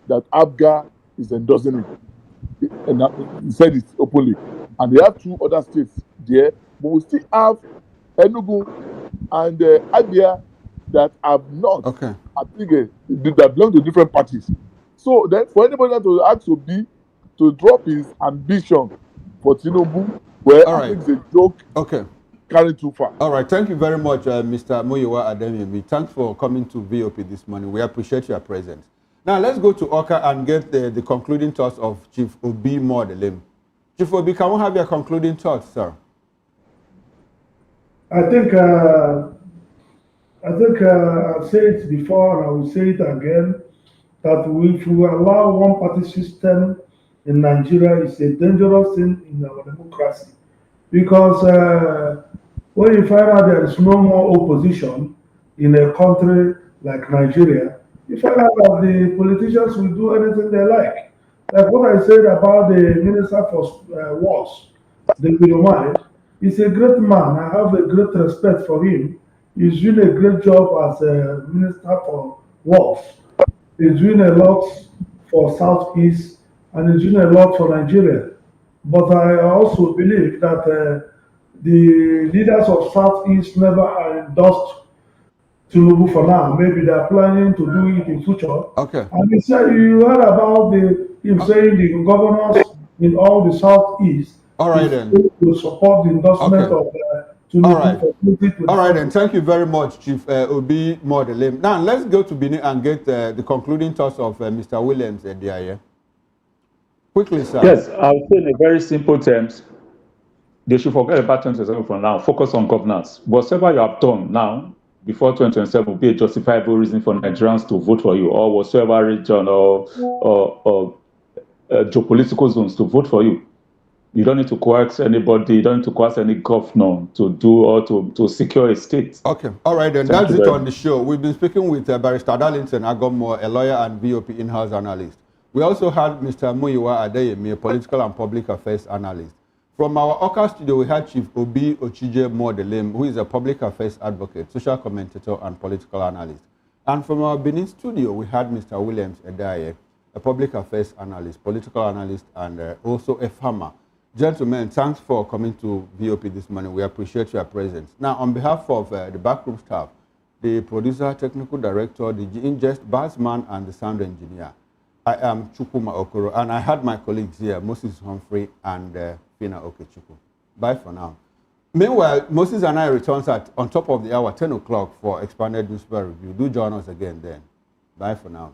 that Abga is endorsing it. And he said it openly. And they have 2 other states there, but we still have Enugu and Abia that have not. Okay. I think that belong to different parties. So then, for anybody to ask Obi to drop his ambition for Tinubu, well, I think it's a joke. Okay. Carried too far. All right. Thank you very much, Mr. Muyiwa Adeyemi. Thanks for coming to VOP this morning. We appreciate your presence. Now, let's go to Oka and get the concluding thoughts of Chief Obi Modupi. Chief Obi, can we have your concluding thoughts, sir? I think I've said it before and I will say it again, that if we allow one-party system in Nigeria, it's a dangerous thing in our democracy. Because when you find out there is no more opposition in a country like Nigeria, you find out that the politicians will do anything they like. Like what I said about the Minister for Wars, David Umahi, He's a great man. I have a great respect for him. He's doing a great job as a minister for works. He's doing a lot for Southeast and he's doing a lot for Nigeria. But I also believe that the leaders of Southeast never endorsed Tinubu for now. Maybe they are planning to do it in future. Okay. And he said you heard about him saying the governors in all the Southeast All right is then. going to support the endorsement of Tinubu All right. for 2024. All right, then. Thank you very much, Chief Obi Modupi. Now, let's go to Benin and get the concluding thoughts of Mr. Williams at the Quickly, sir. Yes, I'll say in a very simple terms, they should forget about 2027 for now, focus on governance. Whatever you have done now, before 2027 will be a justifiable reason for Nigerians to vote for you, or whatsoever region or geopolitical zones to vote for you. You don't need to coax anybody, you don't need to coax any governor to do or to secure a state. Okay, all right then. Thank That's you it very on the show. We've been speaking with Barrister Darlington Agommo, a lawyer and VOP in-house analyst. We also had Mr. Muyiwa Adeyemi, a political and public affairs analyst. From our Oka studio, we had Chief Obi Modupi, who is a public affairs advocate, social commentator, and political analyst. And from our Benin studio, we had Mr. Williams Edaye, a public affairs analyst, political analyst, and also a farmer. Gentlemen, thanks for coming to VOP this morning. We appreciate your presence. Now, on behalf of the backroom staff, the producer, technical director, the ingest, bassman, and the sound engineer, I am Chukuma Okoro, and I had my colleagues here, Moses Humphrey and Fina Okechukwu. Bye for now. Meanwhile, Moses and I returns on top of the hour, 10 o'clock for expanded newspaper review. Do join us again then. Bye for now.